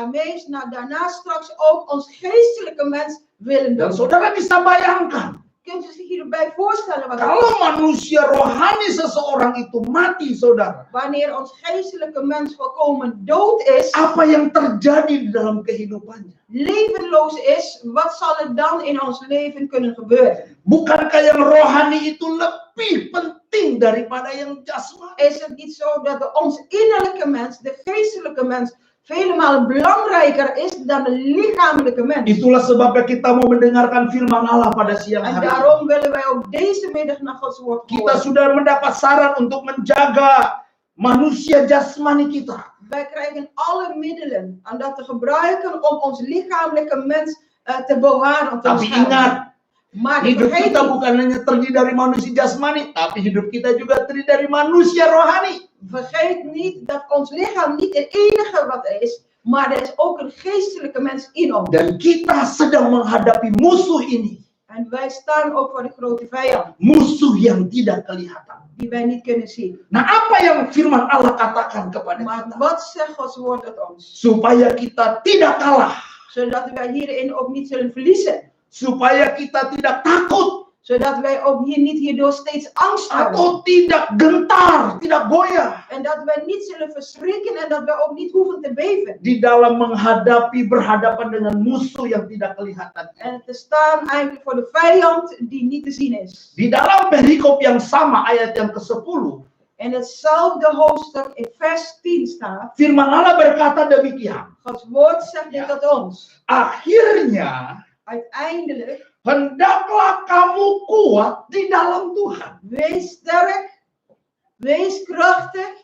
daarna straks ook ons geestelijke mens willen Dan doden. saudara bisa bayangkan, Kunt u zich hierbij voorstellen wat kalau manusia rohani seseorang itu mati, saudara, wanneer ons geestelijke mens volkomen dood is, apa yang terjadi di dalam kehidupannya? levenloos is, wat zal er dan in ons leven kunnen gebeuren? Bukankah yang rohani itu lebih penting daripada yang jasmani? Is het niet zo dat ons innerlijke mens, de geestelijke mens, vele malen belangrijker is dan de lichamelijke mens? Itulah sebabnya kita mau mendengarkan firman Allah pada siang En hari ini. daarom willen wij ook deze middag naar Gods woord Kita horen. sudah mendapat saran untuk menjaga manusia jasmani kita. Wij krijgen alle middelen aan dat te gebruiken om ons lichamelijke mens te bewaren. Te Tapi beschermen. ingat, Maar hidup vergeet kita niet, bukan hanya terdiri dari manusia jasmani, tapi hidup kita juga terdiri dari manusia rohani. vergeet niet dat ons lichaam niet het enige wat er is, maar er is ook een geestelijke mens in ons. Dan kita sedang menghadapi musuh ini. En wij staan ook voor de grote vijand, Musuh yang tidak kelihatan. die wij niet kunnen zien. Nah, apa yang firman Allah katakan kepada Maar kita? wat zegt Gods woord tot ons? Supaya kita tidak kalah. Zodat wij hierin ook niet zullen verliezen. Supaya kita tidak takut. Zodat wij ook hierdoor steeds angst hebben. Atau tidak gentar, tidak goyah. En dat wij niet zullen verschrikken en dat wij ook niet hoeven te beven. Di dalam berhadapan dengan musuh yang tidak kelihatan. En te staan eigenlijk voor de vijand die niet te zien is. Di dalam perikop yang sama, ayat yang ke-10, In hetzelfde hoofdstuk in vers 10 staat, firman Allah berkata demikian. Gods woord zegt dit tot ons. Akhirnya, Uiteindelijk, hendaklah kamu kuat di dalam Tuhan. wees sterk, wees krachtig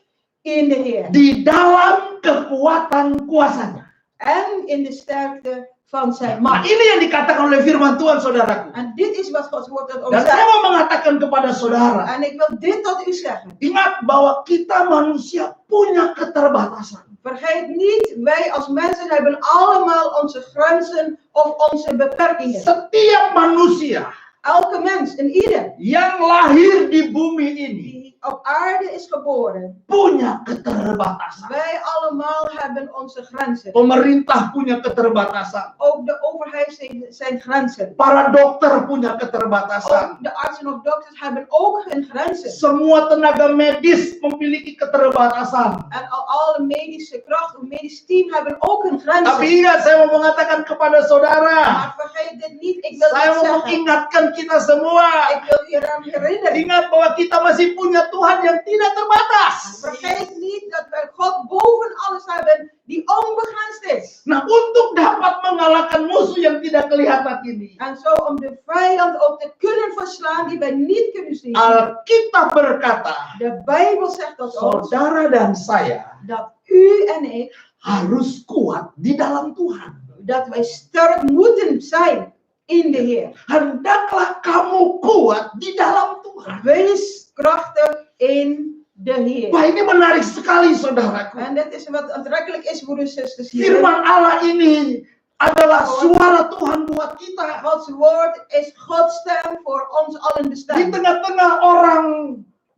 in de Heer. Di dalam kekuatan kuasanya. En in de sterkte van zijn Nah, macht. ini yang dikatakan oleh firman Tuhan, saudaraku. En dit is wat Gods woord tot ons Dan saya zegt. mau mengatakan kepada saudara, En ik wil dit tot u zeggen. ingat bahwa kita manusia punya keterbatasan. Vergeet niet, wij als mensen hebben allemaal onze grenzen of onze beperkingen. Setiap manusia Elke mens en ieder yang lahir di bumi ini die op aarde is geboren, punya keterbatasan. wij allemaal hebben onze grenzen. Pemerintah punya keterbatasan. Ook de overheid zijn grenzen. Para dokter punya keterbatasan. Ook de artsen of dokters hebben ook hun grenzen. Semua tenaga medis memiliki keterbatasan. En alle medische kracht of medisch team hebben ook hun Tapi grenzen. ingat, saya mau mengatakan kepada saudara, Maar vergeet dit niet, ik wil saya dit mau zeggen. mengingatkan kita semua. Ik wil u eraan herinneren. Ingat bahwa kita masih punya Tuhan yang tidak terbatas. Vergeet niet dat wij God boven alles hebben die onbegrensd is. Nah, untuk dapat mengalahkan musuh yang tidak kelihatan ini, En zo om de vijand ook te kunnen verslaan die wij niet kunnen zien. Alkitab berkata, De Bijbel zegt tot ons saudara dan saya dat u en ik, harus kuat di dalam Tuhan. dat wij sterk moeten zijn in de Heer. Hendaklah kamu kuat di dalam Tuhan. Wees krachtig in de Heer. Wah, ini menarik sekali, saudaraku. En dit is wat aantrekkelijk is voor de zusters hier. Firman Allah ini adalah suara Tuhan buat kita. Gods woord is Gods stem voor ons allen Di bestemd. tengah-tengah orang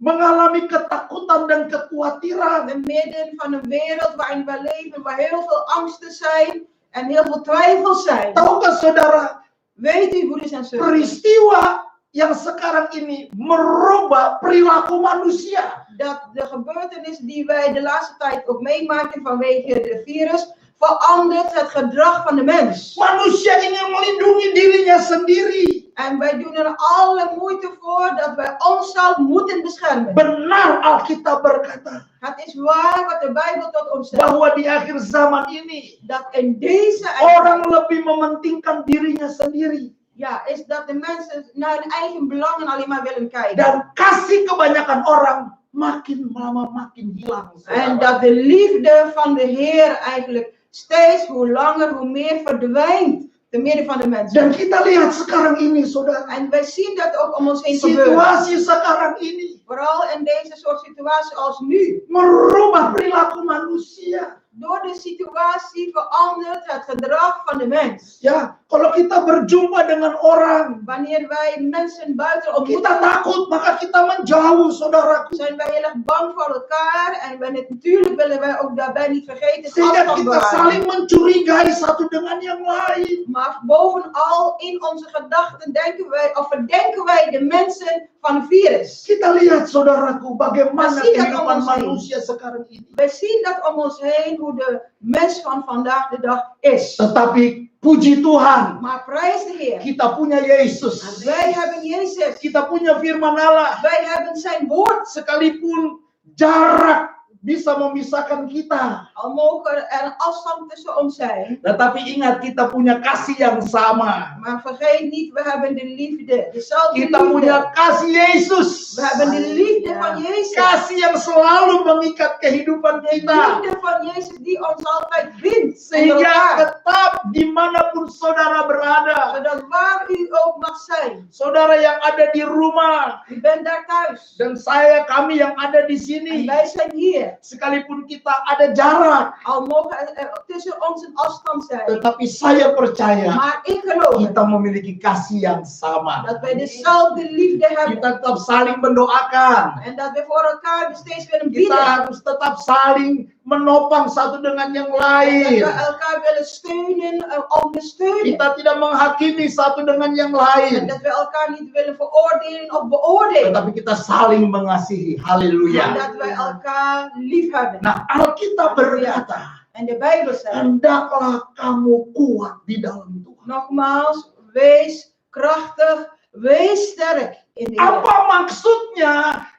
mengalami ketakutan dan kekhawatiran, In midden van een wereld waarin wij leven, waar heel veel angsten zijn en heel veel twijfels zijn. tahukah saudara, Weet u, broeders en zusters, peristiwa yang sekarang ini merubah perilaku manusia. dat de gebeurtenis die wij de laatste tijd ook meemaken vanwege de virus, verandert het gedrag van de mens. Manusia ingin melindungi dirinya sendiri. En wij doen er alle moeite voor dat wij onszelf moeten beschermen. Benar Alkitab berkata Het is waar wat de Bijbel tot ons zegt. bahwa di akhir zaman ini Dat in deze orang eindtijd lebih mementingkan dirinya sendiri. Ja, is dat de mensen naar hun eigen belangen alleen maar willen kijken. Dan kasih kebanyakan orang makin lama makin hilang. En saudara. dat de liefde van de Heer eigenlijk steeds hoe langer hoe meer verdwijnt te midden van de mensen. Dan kita lihat sekarang ini, saudara. En wij zien dat ook om ons heen gebeuren. Situasi sekarang ini Vooral in deze soort situaties als nu. merubah perilaku manusia. Door de situatie verandert het gedrag van de mens. Ya, kalau kita berjumpa dengan orang, Wanneer wij mensen buiten kita ontmoeten, takut, maka kita menjauh, saudaraku. zijn wij heel erg bang voor elkaar. En natuurlijk willen wij ook daarbij niet vergeten Sehingga afstand kita bewaren. saling mencurigai satu dengan yang lain. Maar bovenal in onze gedachten denken wij of verdenken wij de mensen van het virus. Kita lihat, saudaraku, bagaimana Masih kan kehidupan orang lain. manusia sekarang ini. Wij zien dat om ons heen hoe de mens van vandaag de dag is. Tetapi puji Tuhan, Maar prijs de Heer. kita punya Yesus. Wij hebben Jezus. Kita punya firman Allah. Wij hebben zijn woord. Sekalipun jarak bisa memisahkan kita. Al mogen er een afstand tussen ons zijn. Tetapi ingat, kita punya kasih yang sama. Maar vergeet niet, we hebben de liefde. Dezelfde Kita punya liefde. kasih Yesus. We hebben de liefde van Jezus. Kasih yang selalu mengikat kehidupan De kita. liefde van Jezus die ons altijd bindt. onder Sehingga elkaar. tetap dimanapun saudara berada. Zodat waar u ook mag zijn. Saudara yang ada di rumah. U bent daar thuis. Dan kami yang ada di En sini. wij zijn hier. Sekalipun kita ada jarak. Al mogen er tussen ons een afstand zijn. Tetapi saya percaya Maar ik geloof kita memiliki kasih yang sama. dat wij dezelfde liefde hebben. Kita tetap saling mendoakan. En dat we voor elkaar steeds willen Kita bieden. harus tetap saling menopang satu dengan yang Dat lain. we elkaar willen steunen, ondersteunen. Kita tidak menghakimi satu dengan yang En lain. dat we elkaar niet willen veroordelen of beoordelen. Tetapi kita saling mengasihi. En Haleluya. dat wij elkaar lief hebben. Nah, Alkitab berkata, En de Bijbel zegt, hendaklah kamu kuat di dalam Tuhan. nogmaals, wees krachtig, wees sterk in de Heer. Apa maksudnya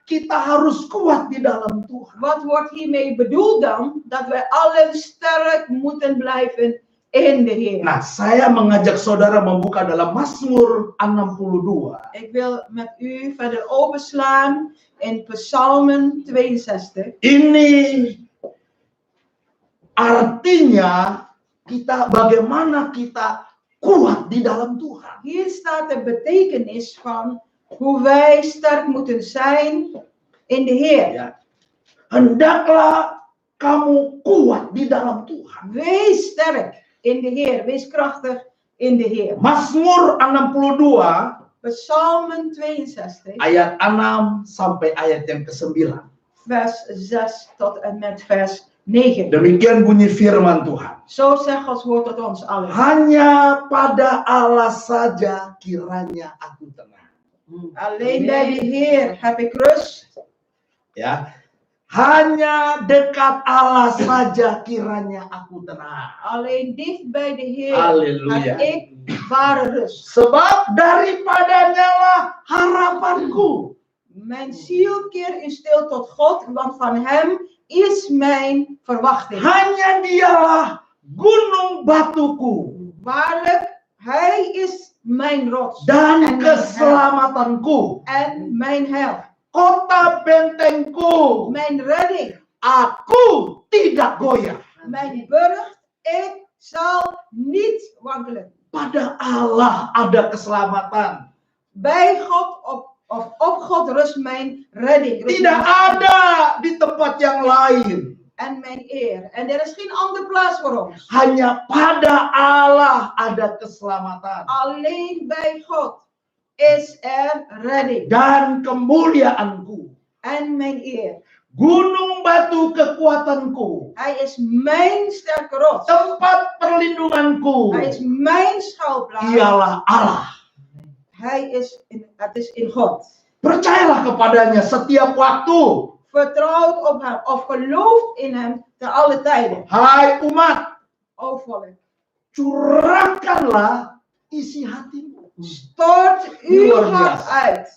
kita harus kuat di dalam Tuhan? Wat wordt hiermee bedoeld dan? Dat wij allen sterk moeten blijven in de Heer. Nah, saya mengajak saudara membuka dalam Mazmur 62. Ik wil met u verder openslaan in Psalmen 62. Ini artinya bagaimana kita kuat di dalam Tuhan. Hier staat de betekenis van hoe wij sterk moeten zijn in de Heer. Ya. Hendaklah kamu kuat di dalam Tuhan. Wees sterk in de Heer. Wees krachtig in de Heer. Mazmur 62 Psalmen 62, ayat 6 sampai ayat yang ke-9. vers 6 tot en met vers 9. Demikian bunyi firman Tuhan. Zo zegt Gods woord tot ons allen. Hanya pada Allah saja kiranya aku tenang. Alleen bij de Heer heb ik rust. Ya. Hanya dekat Allah saja kiranya aku tenang. Alleen dicht bij de Heer Halleluja. heb ik ware rust. Sebab daripadanya lah harapanku. Mijn ziel keert u stil tot God, want van hem is mijn verwachting. Hanya dialah gunung batuku Waarlijk, hij is mijn rots dan en mijn heil. keselamatanku. En mijn heil. Kota bentengku. Mijn redding. Aku tidak goyah. Mijn burcht, ik zal niet wankelen. Pada Allah ada keselamatan. Bij God op God rust mijn redding. Rust Tidak mijn- ada di tempat yang lain. En mijn eer. En er is geen andere plaats voor ons. Hanya pada Allah ada keselamatan Alleen bij God is er redding. dan kemuliaanku. En mijn eer. Gunung batu kekuatanku. Hij is mijn sterke rots. Tempat perlindunganku. Hij is mijn schuilplaats. Ialah Allah. Het is in God. Percayalah kepadanya setiap waktu. Vertrouw op hem of geloof in hem te alle tijden. Hai umat, O volk. curahkanlah isi hatimu. Stort uw Luar hart biasa. uit.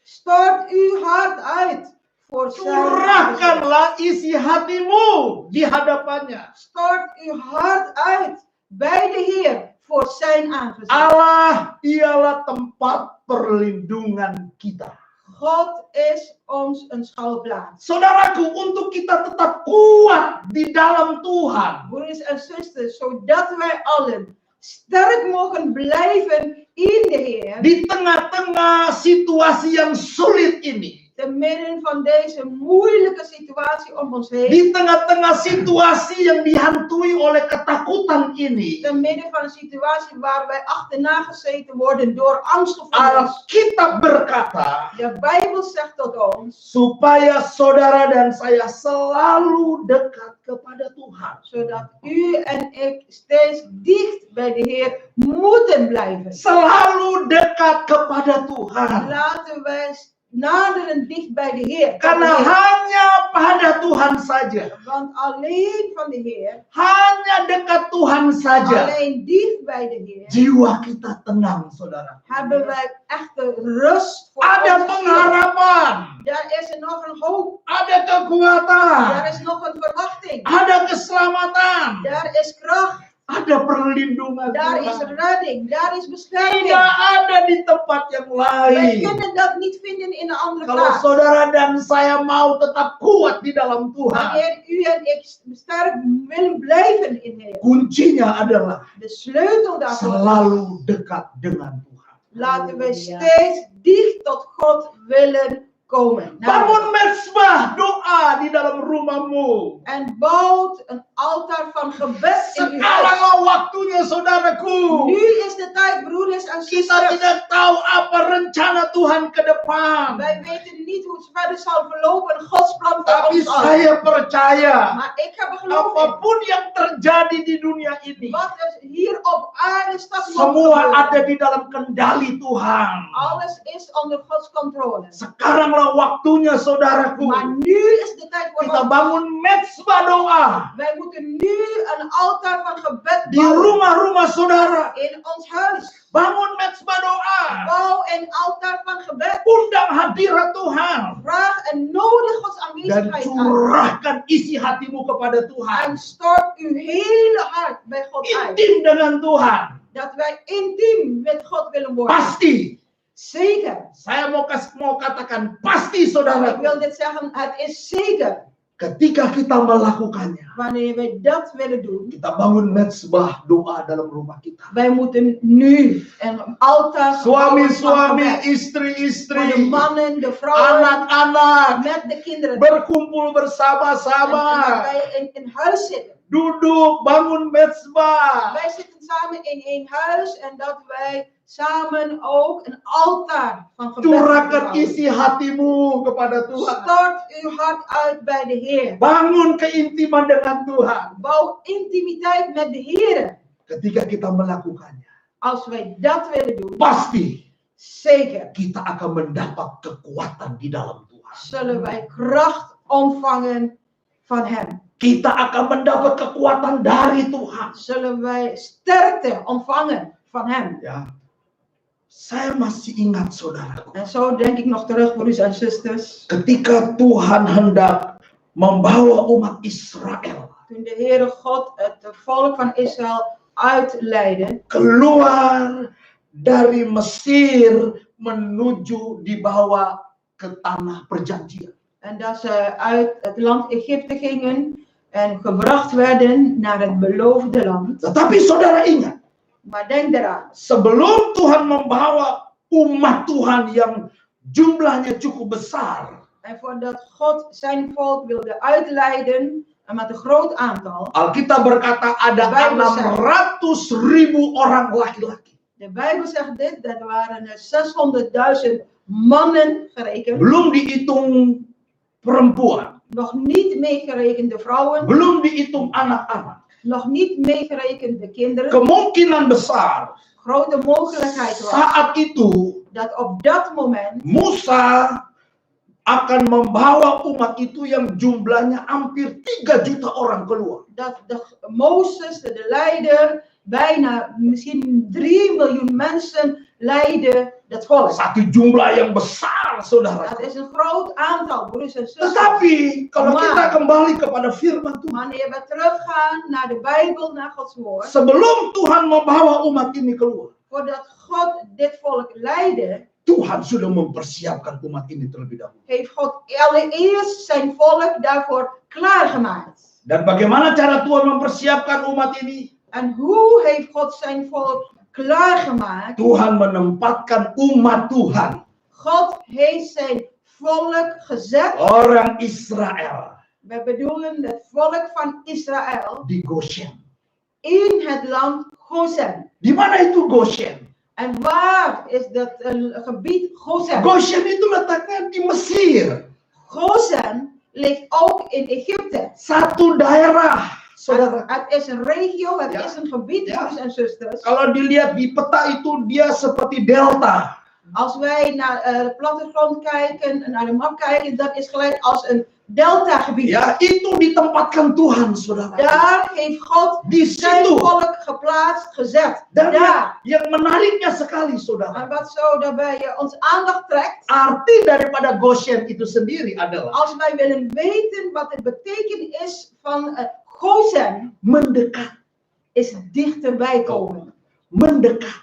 Stort uw hart uit. Voor zijn Curahkanlah isi hatimu di hadapannya. Stort uw hart uit bij de Heer voor zijn aangezicht. Allah ialah tempat perlindungan kita. God is ons een schuilplaats. Saudaraku, untuk kita tetap kuat di dalam Tuhan, Broeders en zusters, zodat wij allen sterk mogen blijven in de Heer, di tengah-tengah situasi yang sulit ini, te midden van deze moeilijke situatie om ons heen, di tengah-tengah situasi yang dihantui oleh ketakutan ini, te midden van een situatie waar wij achterna gezeten worden door angstgevoelens. Alkitab berkata, De Bijbel zegt tot ons, supaya saudara dan saya selalu dekat kepada Tuhan. zodat u en ik steeds dicht bij de Heer moeten blijven. Selalu dekat kepada Tuhan. Laten wij naderen dicht bij de Heer. Karena hanya pada Tuhan saja, Want alleen van de Heer, hanya dekat Tuhan saja, alleen dicht bij de Heer, jiwa kita tenang, saudara. hebben wij echte rust voor Ada onze ziel. pengharapan, Daar is er nog een hoop. ada kekuatan, Daar is nog een verwachting. ada keselamatan, Daar is kracht. ada perlindungan Daar is Tuhan. redding. Daar is bescherming. Tidak ada di tempat yang Wij lain. kunnen dat niet vinden in een andere Kalau plaats. saudara dan saya mau tetap kuat di dalam Tuhan, Wanneer u en ik sterk willen blijven in Heer. kuncinya adalah De sleutel daarvoor is, selalu dekat dengan Tuhan. laten wij steeds dicht tot God willen komen. Bangun mezbah doa di dalam rumahmu. En bouwt een altaar van gebed in uw huis. Sekaranglah waktunya, saudaraku. Nu is de tijd, broeders en Kita zusters. tidak tahu apa rencana Tuhan ke depan. Wij weten niet hoe het verder zal verlopen. Gods plan voor Tapi ons allen. saya percaya, Maar ik heb er geloof in. apapun yang terjadi di dunia ini, Wat er hier op aarde staat, semua ada di dalam kendali Tuhan. alles is onder Gods controle. Sekaranglah waktunya, saudaraku. Maar nu is de tijd voor Kita ons. bangun mezbah doa Wij moeten nu een altaar van gebed di bouwen rumah-rumah saudara. in ons huis. Bangun mezbah doa. Bouw een altaar van gebed. Undang hadirat Tuhan. Vraag en nodig Gods Dan aanwezigheid uit. curahkan isi hatimu kepada Tuhan. En stort uw hele hart bij God uit. Intim dengan Tuhan. Dat wij intiem met God willen worden. Pasti. Zeker. Saya mau katakan pasti, Ik saudara. wil dit zeggen, het is zeker. Ketika kita melakukannya, Wanneer wij dat willen doen, kita bangun mezbah doa dalam rumah kita. wij moeten nu een altaar bouwen van Suami-suami, gebed. Voor de istri-istri, mannen, de vrouwen, anak-anak met de kinderen. berkumpul En dat bersama-sama. wij in huis zitten. Duduk, bangun mezbah. Wij zitten samen in één huis en dat wij samen ook een altaar van gebed Curahkan bouwen. isi hatimu kepada Tuhan. Stort uw hart uit bij de Heer. Bangun keintiman dengan Tuhan. Bouw intimiteit met de Heer. Ketika kita melakukannya, Als wij dat willen doen, pasti zeker kita akan mendapat kekuatan di dalam Tuhan. zullen wij kracht ontvangen van Hem. Kita akan mendapat kekuatan dari Tuhan. Zullen wij sterkte ontvangen van Hem. Ya, saya masih ingat, saudaraku, En zo denk ik nog terug, broeders en zusters. ketika Tuhan hendak membawa umat Israel Toen de Heere God het volk van Israël uitleidde. keluar dari Mesir menuju dibawa ke tanah perjanjian. En dat ze uit het land Egypte gingen en gebracht werden naar het beloofde land. Tetapi saudara ingat, Maar denk eraan, sebelum Tuhan membawa umat Tuhan yang jumlahnya cukup besar, en voordat God zijn volk wilde uitleiden, en met een groot aantal, Alkitab berkata ada De Bijbel zegt. 600.000 orang laki-laki. de Bijbel zegt dit, dat waren er 600.000 mannen gerekend, Belum dihitung perempuan, nog niet meegerekend de vrouwen, belum dihitung anak-anak. nog niet meegerekend de kinderen. Kemungkinan besar Grote mogelijkheid was saat itu dat op dat moment Musa akan membawa umat itu yang jumlahnya hampir 3 juta orang keluar. dat Mozes, de leider, bijna misschien 3 miljoen mensen leidde dat volk. Satu jumlah yang besar, saudara. Dat is een groot aantal, broers en zusters. Tetapi kalau Maar- kita kembali kepada firman Tuhan, Wanneer we teruggaan naar de Bijbel, naar Gods woord, sebelum Tuhan membawa umat ini keluar, voordat God dit volk leidde, Tuhan sudah mempersiapkan umat ini terlebih dahulu. heeft God allereerst zijn volk daarvoor klaargemaakt. Dan bagaimana cara Tuhan mempersiapkan umat ini? En hoe heeft God zijn volk klaargemaakt? Tuhan menempatkan umat Tuhan, God heeft zijn volk gezet. orang Israel, We bedoelen het volk van Israël di Goshen. in het land Gozen. Di mana itu Goshen? En waar is dat gebied Gozen? Goshen itu letaknya di Mesir. Gozen ligt ook in Egypte. Satu daerah, saudara. Het is een regio, het Ja. is een gebied, Ja. broers en zusters. Kalau dilihat di peta itu dia seperti delta. Als wij naar de plattegrond kijken, naar de map kijken, dat is gelijk als een deltagebied. Ya, itu ditempatkan Tuhan, saudara. Daar heeft God Di zijn situ. volk geplaatst, gezet. Dan Daar. yang menariknya sekali, saudara. En wat zo daarbij ons aandacht trekt, Arti daripada Goshen itu sendiri adalah als wij willen weten wat het betekent is van Gozen, mendekat, is dichterbij komen. mendekat.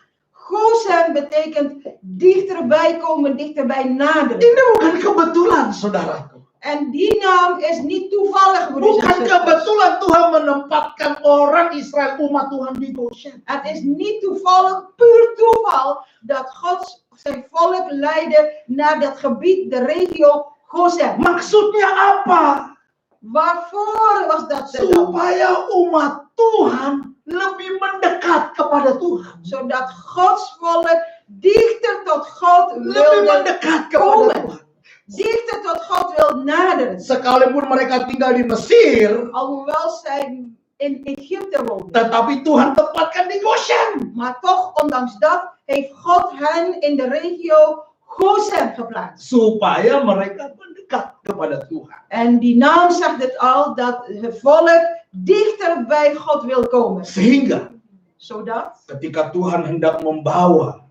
Gozen betekent dichterbij komen, dichterbij naderen. Ini bukan kebetulan, saudaraku. En die naam is niet toevallig, broers en Bukan zusters. kebetulan Tuhan menempatkan orang Israel, umat Tuhan di Goshen. Het is niet toevallig, puur toeval, dat God zijn volk leidde naar dat gebied, de regio Gozen. Maksudnya apa? Waarvoor was dat dan? Supaya umat Tuhan lebih mendekat kepada Tuhan. Zodat Gods volk dichter tot God Lebih wilde mendekat kepada komen. Tuhan. Dichter tot God wil naderen. Sekalipun mereka tinggal di Mesir, Alhoewel zij in Egypte woonden. tetapi Tuhan tempatkan di Goshen. Maar toch, ondanks dat, heeft God hen in de regio Gozen geplaatst. Supaya mereka mendekat kepada Tuhan. En die naam zegt het al, dat het volk dichter bij God wil komen. Sehingga Zodat, ketika Tuhan hendak membawa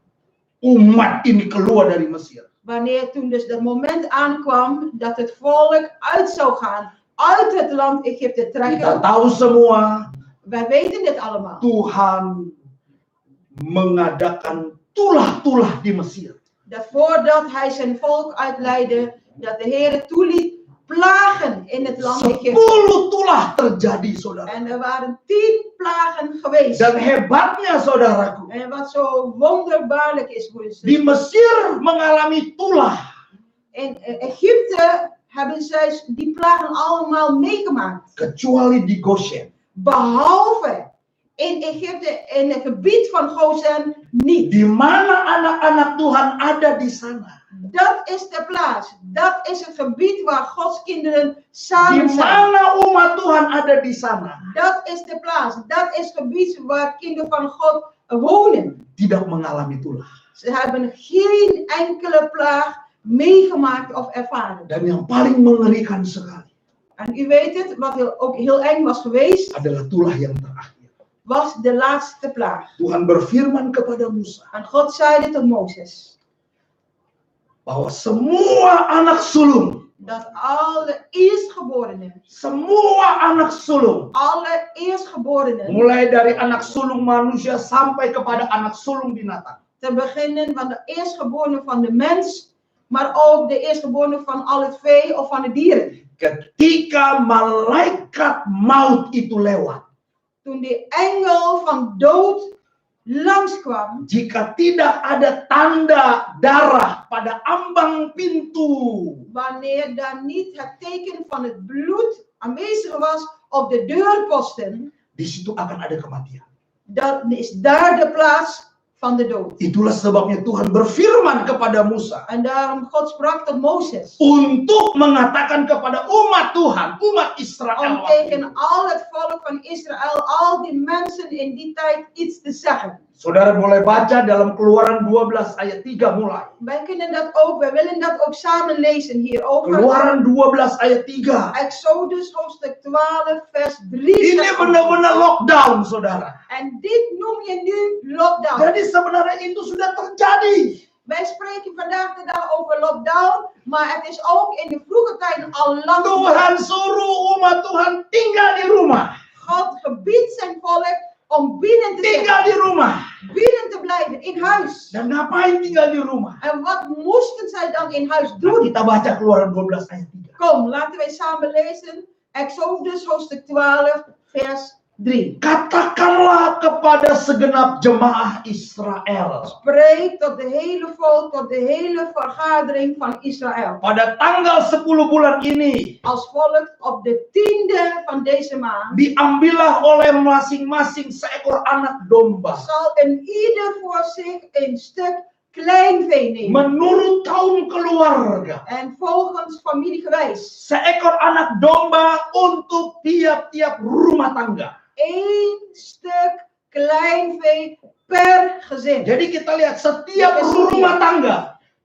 umat ini keluar dari Mesir, wanneer toen dus dat moment aankwam dat het volk uit zou gaan, uit het land Egypte kita trekken. tahu semua Wij weten dit allemaal. Tuhan mengadakan tulah-tulah di Mesir. Dat voordat hij zijn volk uitleidde, dat de Heer toeliet plagen in het land Egypte. 10 tulah terjadi, saudara. En er waren 10 plagen geweest. Dan hebatnya, saudaraku, En wat zo wonderbaarlijk is, broers. di Mesir mengalami tulah. In Egypte hebben zij die plagen allemaal meegemaakt. Kecuali di Goshen. Behalve in Egypte, in het gebied van Gozen, niet. Di mana anak-anak Tuhan ada di sana. Dat is de plaats. Dat is het gebied waar Gods kinderen Di samen zijn. mana umat Tuhan ada di sana. Dat is de plaats. Dat is het gebied waar kinderen van God wonen. Tidak mengalami tulah. Ze hebben geen enkele plaag meegemaakt of ervaren. Dan yang paling mengerikan sekali En u weet het, wat ook heel eng was geweest, adalah tulah yang terakhir. was de laatste plaag. Tuhan berfirman kepada Musa En God zeide tot Mozes, bahwa semua anak sulung, dat alle eerstgeborenen, mulai dari anak sulung manusia sampai kepada anak sulung binatang, te beginnen van de eerstgeborenen van de mens, maar ook de eerstgeborenen van al het vee of van de dieren. ketika malaikat maut itu lewat, Toen de engel van dood langskwam, jika tidak ada tanda darah pada ambang pintu, wanneer daar niet het teken van het bloed aanwezig was op de deurposten, di situ akan ada kematian. dan is daar de plaats van de dood. Itulah sebabnya Tuhan berfirman kepada Musa En daarom God sprak tot Mozes untuk mengatakan kepada umat Tuhan, umat Israel, om tegen al het volk van Israël, al die mensen in die tijd iets te zeggen. Saudara boleh baca dalam Keluaran 12 ayat 3 mulai. Wij willen dat ook samen lezen hier over Keluaran 12 ayat 3. Exodus hoofdstuk 12 vers 3. Ini benar-benar lockdown, saudara. En dit noem je nu lockdown. Jadi sebenarnya itu sudah terjadi. Wij spreken vandaag de dag over lockdown, maar het is ook in de vroege tijd al lang. Tuhan suruh umat Tuhan tinggal di rumah. God gebiedt zijn volk om binnen te Tinggal zitten, di rumah. binnen te blijven, in huis. Dan ngapain tinggal di rumah? En wat moesten zij dan in huis Nah, doen? kita baca Keluaran 12 ayat 3. Kom, laten wij samen lezen. Exodus hoofdstuk 12 vers 3. Katakanlah kepada segenap jemaah Israel. Spreek tot de hele volk, tot de hele vergadering van Israël. Pada tanggal 10 bulan ini, Als volk op de 10e van deze maand diambillah oleh masing-masing seekor anak domba. zal een ieder voor zich een stuk kleinvee nemen. Menurut kaum keluarga. En volgens familiegewijs. Seekor anak domba untuk tiap-tiap rumah tangga. 1 stuk kleinvee per gezin. Jadi kita lihat setiap rumah tangga.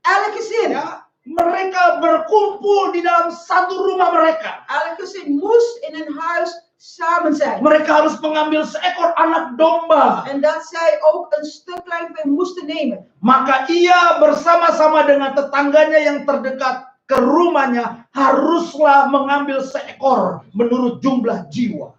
Elk gezin. Ya, mereka berkumpul di dalam satu rumah mereka. Elk gezin moest in een huis samen zijn. Mereka harus mengambil seekor anak domba. En dat zij ook een stuk kleinvee moesten nemen. Maka ia bersama-sama dengan tetangganya yang terdekat ke rumahnya haruslah mengambil seekor menurut jumlah jiwa.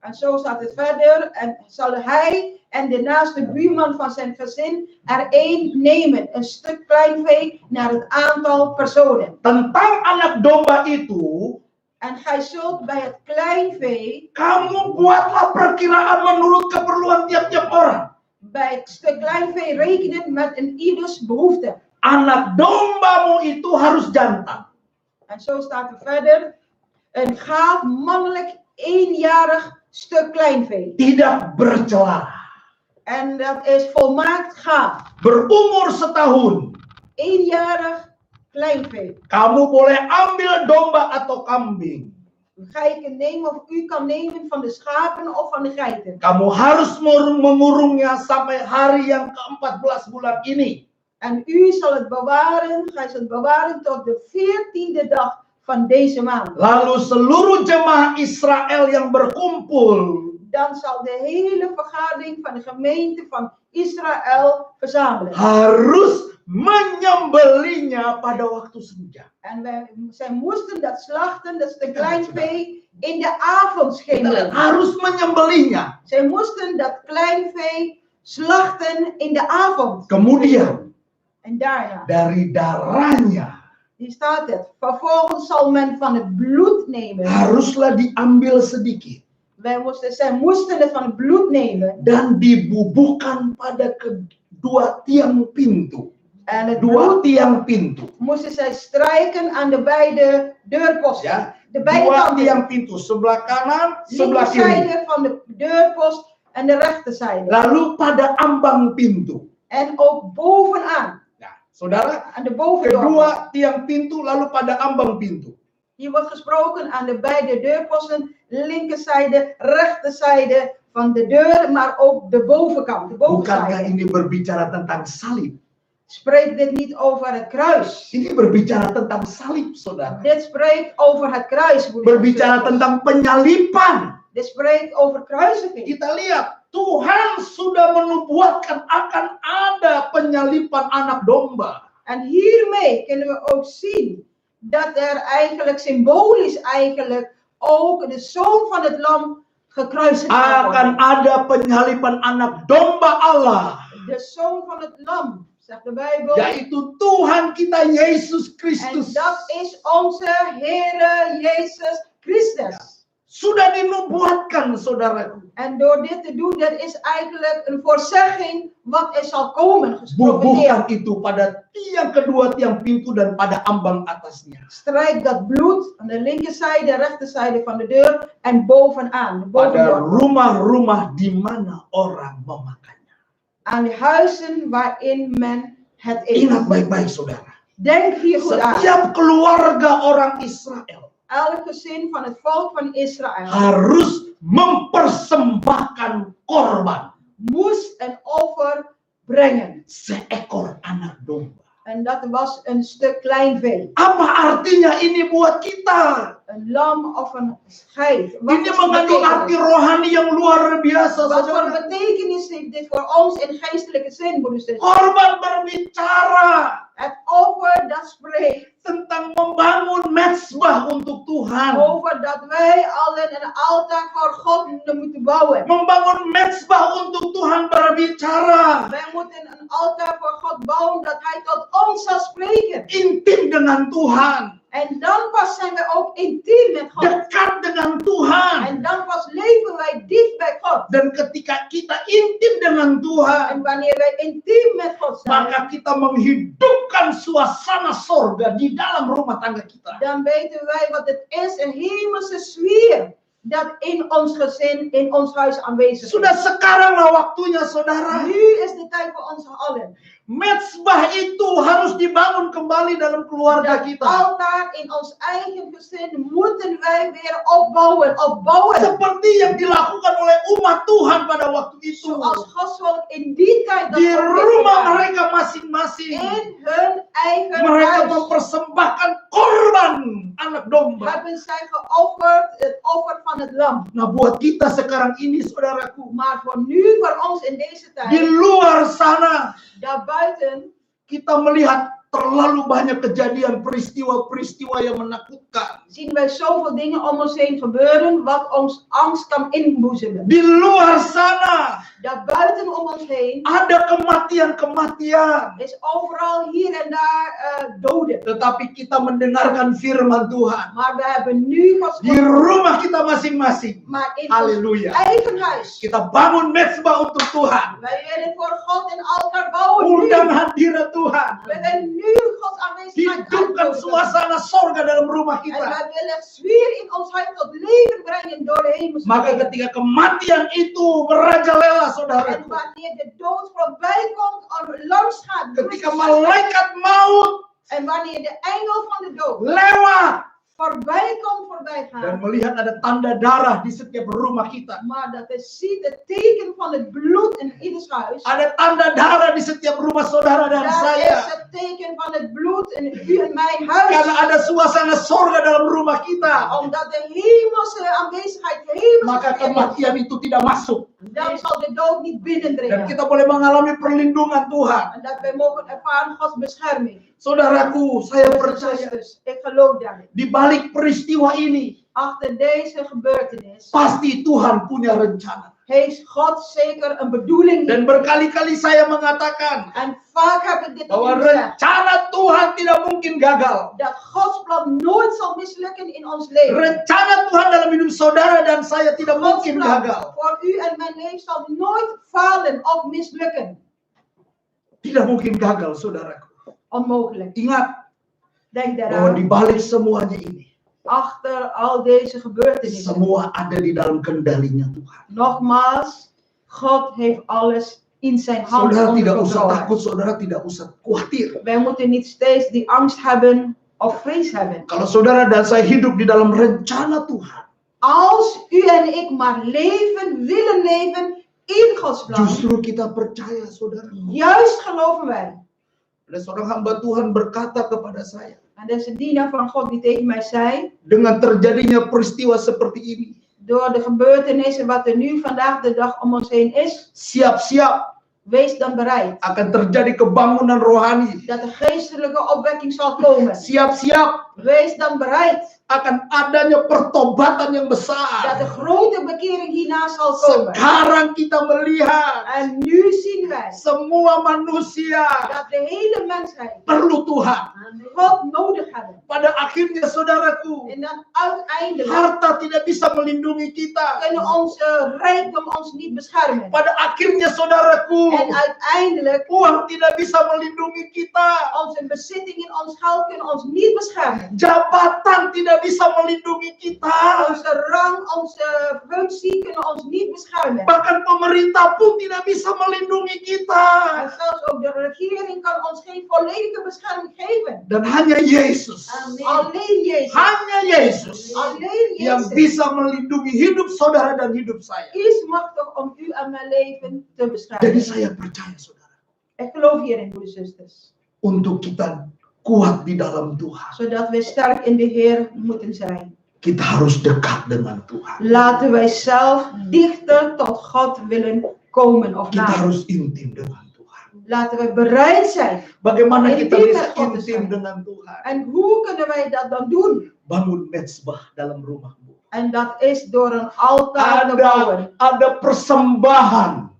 En zo staat het verder. En zal hij en de naaste buurman van zijn gezin er 1 nemen. Een stuk kleinvee naar het aantal personen. Tentang anak domba itu, En gij zult bij het kleinvee, kamu buatlah perkiraan menurut keperluan tiap-tiap orang. bij het stuk kleinvee rekenen met een ieders behoefte. Anak dombamu itu harus jantan. En zo staat er verder. Een gaaf mannelijk 1-jarig stuk kleinvee. Tidak bercela. En dat is volmaakt gaaf. Berumur setahun. 1-jarig kleinvee. Kamu boleh ambil domba atau kambing. Gij kan nemen of u kan nemen van de schapen of van de geiten. Kamu harus mengurungnya sampai hari yang ke-14 bulan ini. En u zal het bewaren, gij zult het bewaren tot de 14e dag van deze maand. Lalu seluruh jemaah Israel yang berkumpul Dan zal de hele vergadering van de gemeente van Israël verzamelen. harus menyembelinya pada waktu senja. En zij moesten dat slachten, dat is de kleinvee, in de avondschemering. Harus menyembelinya. Zij moesten dat kleinvee slachten in de avond. Kemudian En daarna, dari darahnya hier staat het. Vervolgens zal men van het bloed nemen. haruslah diambil sedikit Zij moesten het van het bloed nemen. dan dibubuhkan pada kedua tiang pintu. En het Dua bloed tiang pintu. moesten zij strijken aan de beide deurposten. Ya, De beide dua kanten. tiang pintu, sebelah kanan, sebelah kiri. Linkerzijde van de deurpost en de rechterzijde. Lalu pada ambang pintu. En ook bovenaan. Nah, saudara, Aan de bovendeur. kedua tiang pintu lalu pada ambang pintu. Hier wordt gesproken aan de beide deurposten. Linkerzijde, rechterzijde van de deur. Maar ook de bovenkant. De Bukankah bovenzijde. ini berbicara tentang salib? Spreekt dit niet over het kruis? Ini berbicara tentang salib, saudara. Dit spreekt over het kruis. Berbicara tentang penyalipan. Dit spreekt over kruisiging. Kita lihat, Tuhan sudah menubuatkan akan ada penyalipan anak domba. En hiermee kunnen we ook zien dat er eigenlijk symbolisch eigenlijk ook de zoon van het lam gekruisigd gaat Akan worden. ada penyalipan anak domba Allah, De zoon van het lam, zegt de Bijbel. yaitu Tuhan kita Yesus En Kristus. dat is onze Heere Jezus Christus. Sudah dinubuatkan, saudaraku. En door dit te doen, dat is eigenlijk een voorzegging wat er zal komen. Bubuhkan Geprofeteerd. itu pada tiang kedua tiang pintu dan pada ambang atasnya. Strijk dat bloed aan de linkerzijde, rechterzijde van de deur en bovenaan. De Pada bovendeur. rumah-rumah di mana orang memakannya. Aan de huizen waarin men het eet. Ingat baik-baik, saudara. Denk hier goed aan. Setiap keluarga orang Israel Elk gezin van het volk van Israël harus mempersembahkan korban. moest een offer brengen. Seekor anak domba. En dat was een stuk klein vee. Apa artinya ini buat kita? Een lam of een geit. Wat Ini is de mengandung arti betekenis? rohani yang luar biasa, Wat voor saudara. betekenis heeft dit voor ons in geestelijke zin, broeders en zusters? Korban berbicara Het offer dat spreekt tentang membangun mezbah untuk Tuhan. over dat wij allen een altaar voor God moeten bouwen. Membangun mezbah untuk Tuhan berbicara. Wij moeten een altaar voor God bouwen dat Hij tot ons zal spreken. Intim dengan Tuhan. En dan pas zijn we ook intiem met God. Dekat dengan Tuhan. En dan pas leven wij dicht bij God. Dan ketika kita intim dengan Tuhan, En wanneer wij intiem met God zijn, maka kita menghidupkan suasana sorga di dalam rumah tangga kita. dan weten wij wat het is, een hemelse sfeer dat in ons gezin, in ons huis aanwezig Sudah is. sekaranglah waktunya, saudara. Nu is de tijd voor ons allen. Mezbah itu harus dibangun kembali dalam keluarga Dat kita. altaar in ons eigen gezin moeten wij weer opbouwen. Seperti yang dilakukan oleh umat Tuhan pada waktu itu. Zoals Gods volk in die tijd dat Di ook heeft rumah gedaan. mereka masing-masing. In hun eigen Mereka huis mempersembahkan korban anak domba. hebben zij geofferd het offer van het lam. Nah, buat kita sekarang ini, saudaraku, Maar voor nu, voor ons in deze di tijd, luar sana daarbuiten kita melihat terlalu banyak kejadian peristiwa-peristiwa yang menakutkan. zien wij zoveel dingen om ons heen gebeuren wat ons angst kan inboezemen. Di luar sana Daarbuiten om ons heen ada kematian-kematian. is overal hier en daar doden. Tetapi kita mendengarkan firman Tuhan. Maar we hebben nu Gods Di woord. rumah kita masing-masing. Maar in Halleluja. ons eigen huis. Kita bangun mezbah untuk Tuhan. Wij willen voor God een altaar bouwen. Nu. Undang hadirat Tuhan. We willen nu Gods aanwezigheid Hidupkan uitnodigen. suasana sorga dalam rumah En kita. wij willen sfeer in ons huis tot leven brengen door de hemelse Maka vrede. ketika kematian itu merajalela, En saudara. wanneer de dood voorbij komt, langs gaat. Ketika malaikat maut En wanneer de engel van de dood lewat voorbij dan gaat. melihat ada tanda darah di setiap rumah kita. Maar dat je ziet het teken van het bloed in ieders huis. Ada tanda darah di setiap rumah saudara dan Dat is saya. het teken van het bloed in u en mijn huis. Karena ada suasana sorga dalam rumah kita. Omdat de hemelse aanwezigheid, de hemelse Maka vrede is. kematian itu tidak masuk. Dan zal de dood niet Dan binnendringen. kita boleh mengalami perlindungan Tuhan. En dat wij mogen ervaren Gods bescherming. Saudaraku, saya Broeders en percaya zusters, ik geloof daarin. di balik peristiwa ini Achter deze gebeurtenis pasti Tuhan punya rencana. heeft God zeker een bedoeling. Dan berkali-kali saya mengatakan En vaak heb ik dit ook bahwa gezegd. rencana Tuhan tidak mungkin gagal. Dat Gods plan nooit zal mislukken in ons leven. Rencana Tuhan dalam hidup saudara dan saya tidak Gods mungkin plan gagal. voor u en mijn leven zal nooit falen of mislukken. Tidak mungkin gagal, saudaraku. Onmogelijk. Ingat Denk bahwa di daaraan. balik semuanya ini, Achter al deze gebeurtenissen. semua ada di dalam kendalinya Tuhan. Nogmaals, God heeft alles in zijn hand Saudara onder tidak usah controle. takut, saudara tidak usah khawatir. Wij moeten niet steeds die angst hebben of vrees hebben. Kalau saudara dan saya hidup di dalam rencana Tuhan, Als u en ik maar willen leven in Gods plan. justru kita percaya, saudara. Juist geloven wij. Ada seorang hamba Tuhan berkata kepada saya, En dat is een dienaar van God die tegen mij zei. dengan terjadinya peristiwa seperti ini, Door de gebeurtenissen wat er nu vandaag de dag om ons heen is. siap-siap Wees dan bereid. akan terjadi kebangunan rohani. Dat de geestelijke opwekking zal komen. Siap-siap Wees dan bereid. akan adanya pertobatan yang Dat besar. de grote bekering hierna zal komen. Sekarang kita melihat En nu zien wij. semua manusia Dat de hele mensheid perlu Tuhan. God nodig hebben. Pada akhirnya, saudaraku, En dan uiteindelijk harta tidak bisa melindungi kita. kunnen onze rijkdom ons niet beschermen. Pada akhirnya, saudaraku, En uiteindelijk uang tidak bisa melindungi kita. onze bezittingen, ons geld kunnen ons niet beschermen. beschermen. Jabatan tidak bisa melindungi kita. Onze rang, onze functie kunnen ons niet beschermen. Bahkan pemerintah pun tidak bisa melindungi kita. En zelfs ook de regering kan ons geen volledige bescherming geven. Dan hanya Yesus. Alleen Jezus. Hanya Yesus Alleen yang Jezus bisa melindungi hidup saudara dan hidup saya. is machtig om u en mijn leven te Jadi beschermen. saya percaya saudara, Ik geloof hierin, broeders en zusters. untuk kita kuat di dalam Tuhan, Zodat wij sterk in de Heer moeten zijn. kita harus dekat dengan Tuhan. Laten wij zelf dichter tot God willen komen of Kita naderen. harus intim dengan Tuhan. Laten we bereid zijn. Bagaimana kita Intim bisa met God te intim zijn. dengan Tuhan? En hoe kunnen wij dat dan doen? Bangun mezbah dalam rumahmu. En dat is door een altaar te bouwen. Ada persembahan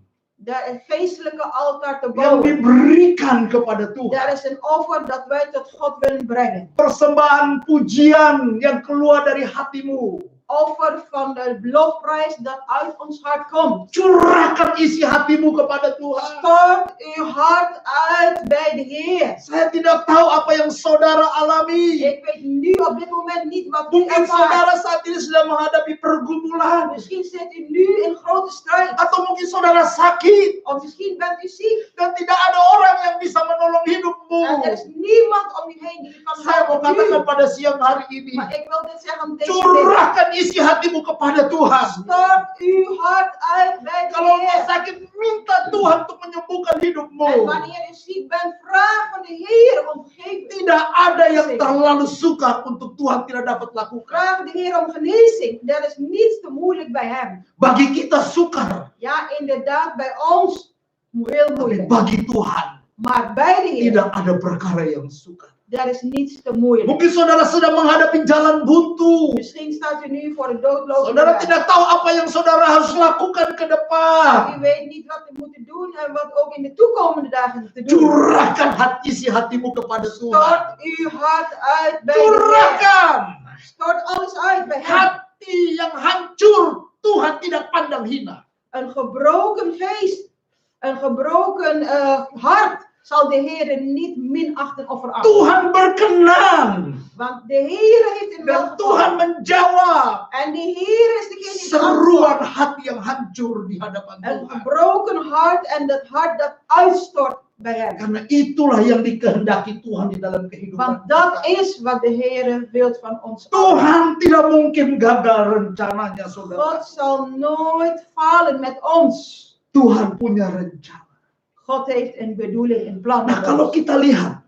De geestelijke altaar te yang bouwen. diberikan kepada Tuhan. Daar is een offer dat wij tot God willen brengen. Persembahan pujian yang keluar dari hatimu. Offer van de lofprijs dat uit ons hart komt. Curahkan isi hatimu kepada Tuhan. Stort uw hart uit bij de Heer. Saya tidak tahu apa yang saudara alami. Ik weet nu op dit moment niet wat u Mungkin ervaart. saudara saat ini sedang menghadapi pergumulan. Misschien zit u nu in grote strijd. Atau mungkin saudara sakit. Of misschien bent u ziek. Dan tidak ada orang yang bisa menolong hidupmu. En er is niemand om u heen die u kan Saya mau katakan helpen. pada siang hari ini. Maar ik wil dit zeggen deze middag. Curahkan isi hatimu kepada Tuhan. Stort uw hart uit bij de Kalau engkau Heer. sakit, minta Tuhan untuk menyembuhkan En hidupmu. wanneer u ziek bent, vraag van de Heer om vergeving. Tidak ada yang terlalu sukar untuk Tuhan tidak dapat lakukan. Vraag de Heer om genezing. Er is niets te moeilijk bij hem. Bagi kita sukar, Ja, inderdaad, bij ons heel tapi moeilijk. bagi Tuhan Maar bij de Heer, tidak ada perkara yang sukar. er is niets te moeilijk. Mungkin saudara sedang menghadapi jalan buntu. Misschien staat u nu voor een doodlopende Saudara weg. tidak tahu apa yang saudara harus lakukan ke depan. U weet niet wat u moet doen en wat ook in de toekomende dagen te doen. Curahkan isi hatimu kepada Tuhan. Stort uw hart uit bij de Heer. Curahkan. Stort alles uit bij hem. Hati yang hancur, Tuhan tidak pandang hina. Een gebroken geest, een gebroken hart zal de Heer niet minachten of verachten. Tuhan berkenan. Want de Heer heeft in Dan Tuhan menjawab En de Heer is degene die seruan antwoordt. hati yang hancur di hadapan Een Tuhan. gebroken hart en dat hart dat uitstort bij hem. Karena itulah yang dikehendaki Tuhan di dalam kehidupan Want dat kita. is wat de Heer wil van ons. Tuhan tidak mungkin gagal rencananya, saudara. God zal nooit falen met ons. Tuhan punya rencana. God heeft een bedoeling, een plan Nah, met kalau ons. kita lihat,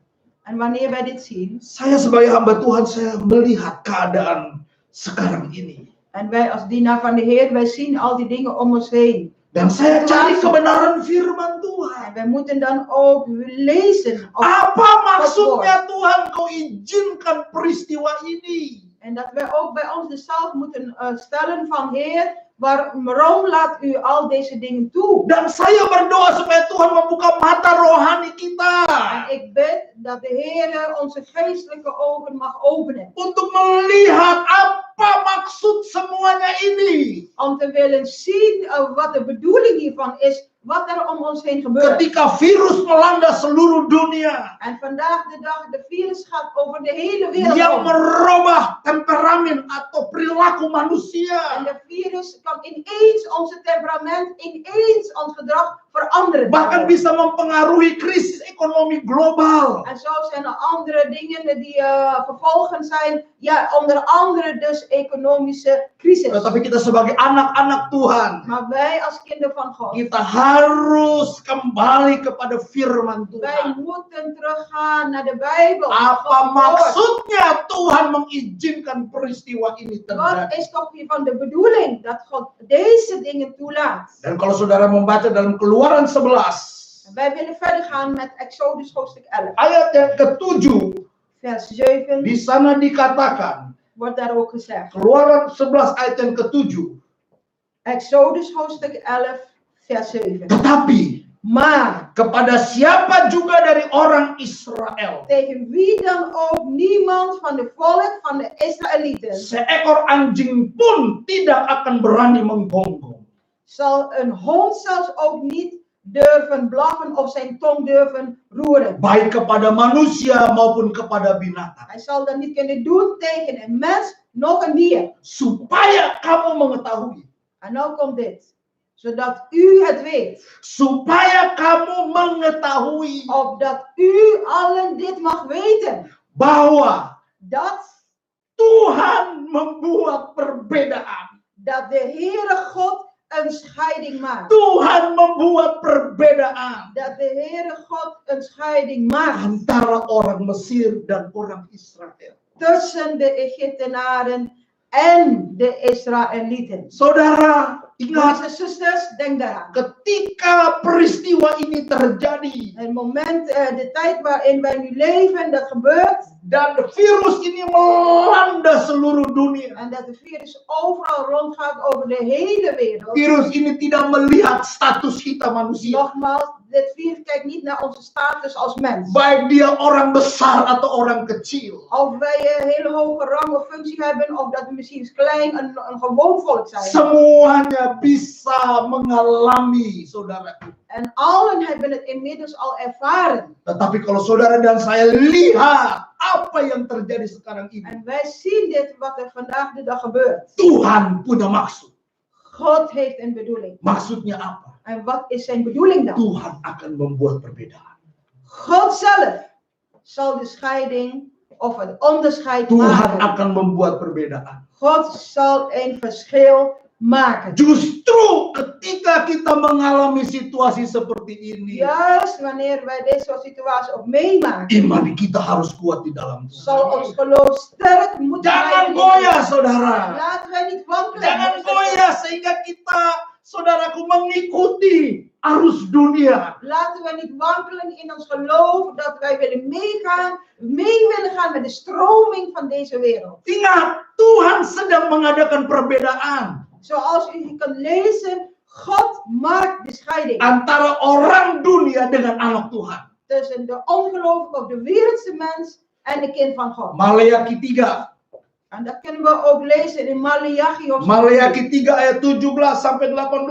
En wanneer wij dit zien, saya sebagai hamba Tuhan, saya melihat keadaan sekarang ini. en wij als dienaar van de Heer, wij zien al die dingen om ons heen. Dan saya cari kebenaran firman En Tuhan. wij moeten dan ook lezen. Apa maksudnya Tuhan kau izinkan peristiwa ini? En dat wij ook bij onszelf moeten stellen van Heer, waarom laat u al deze dingen toe? Dan saya berdoa supaya Tuhan membuka mata rohani kita. En ik bid dat de Heer onze geestelijke ogen mag openen. Untuk melihat apa maksud semuanya ini. Om te willen zien wat de bedoeling hiervan is, wat er om ons heen gebeurt. Ketika virus melanda seluruh dunia. En vandaag de dag, de virus gaat over de hele wereld Yang om. merubah temperamen atau perilaku manusia. En de virus kan ineens onze temperament, ineens ons gedrag veranderen. Bahkan bisa mempengaruhi krisis ekonomi global. En zo zijn er andere dingen die gevolgen zijn. Ja, onder andere dus economische crisis. Tetapi kita sebagai anak-anak Tuhan, Maar wij als kinderen van God, kita harus kembali kepada firman wij Tuhan. moeten teruggaan naar de Bijbel. Apa Gods woord. maksudnya Tuhan mengizinkan peristiwa ini Wat terjadi? is toch hiervan de bedoeling dat God deze dingen toelaat? Dan kalau saudara membaca dalam Keluaran 11, En wij willen verder gaan met Exodus hoofdstuk 11. ayat yang ke-7, Vers 7 di sana dikatakan, wordt daar ook gezegd. Keluaran 11 ayat yang ke-7, Exodus hoofdstuk 11 vers 7. tetapi Maar kepada siapa juga dari orang Israel tegen wie dan ook niemand van de volk van de Israëlieten seekor anjing pun tidak akan berani menggonggong. zal een hond zelfs ook niet durven blaffen of zijn tong durven roeren. Baik kepada manusia maupun kepada binatang. Hij zal dat niet kunnen doen tegen een mens, nog een dier. Supaya kamu mengetahui. En nou komt dit. Zodat u het weet. Supaya kamu mengetahui. Opdat u allen dit mag weten. Bahwa Dat Tuhan membuat perbedaan. de Heere God een scheiding maakt. Tuhan membuat perbedaan. Dat de Heere God een scheiding maakt. Antara orang Mesir dan orang Israel. Tussen de Egyptenaren en de Israëlieten. Saudara, Broers en ingat, zusters, denk daaraan. ketika peristiwa ini terjadi Het moment, de tijd waarin wij nu leven, dat gebeurt. dan virus ini melanda seluruh dunia. En dat de virus overal rondgaat over de hele wereld. Virus ini tidak melihat status kita manusia. Nogmaals, dit virus kijkt niet naar onze status als mens. Baik dia orang besar atau orang kecil. Of wij een hele hoge rang of functie hebben, of dat we misschien klein, een gewoon volk zijn. Semuanya bisa mengalami, saudara. En allen hebben het inmiddels al ervaren. Tetapi kalau saudara dan saya lihat apa yang terjadi sekarang ini. En wij zien dit wat er vandaag de dag gebeurt. Tuhan punya maksud. God heeft een bedoeling. Maksudnya apa? En wat is zijn bedoeling dan? Tuhan akan membuat perbedaan. God zelf zal de scheiding of het onderscheid Tuhan maken. akan membuat perbedaan. God zal een verschil maken. Justru ketika kita mengalami situasi seperti ini, Juist wanneer wij deze soort situatie ook meemaken, iman kita harus kuat di dalam zal Tuhan. ons geloof sterk moeten Jangan blijven. goyah, saudara. Laten wij niet wankelen. Jangan broers en goyah zusters. sehingga kita, saudaraku, mengikuti arus dunia. Laten wij niet wankelen in ons geloof dat wij willen mee willen gaan met de stroming van deze wereld. Ingat, Tuhan sedang mengadakan perbedaan Zoals u kan lezen, God maakt de scheiding antara orang dunia dengan anak Tuhan. tussen de ongelovige of de wereldse mens en de kind van God. Maleakhi 3. En dat kunnen we ook lezen in Maleakhi hoofdstuk 3. Maleakhi 3 ayat 17 sampai 18.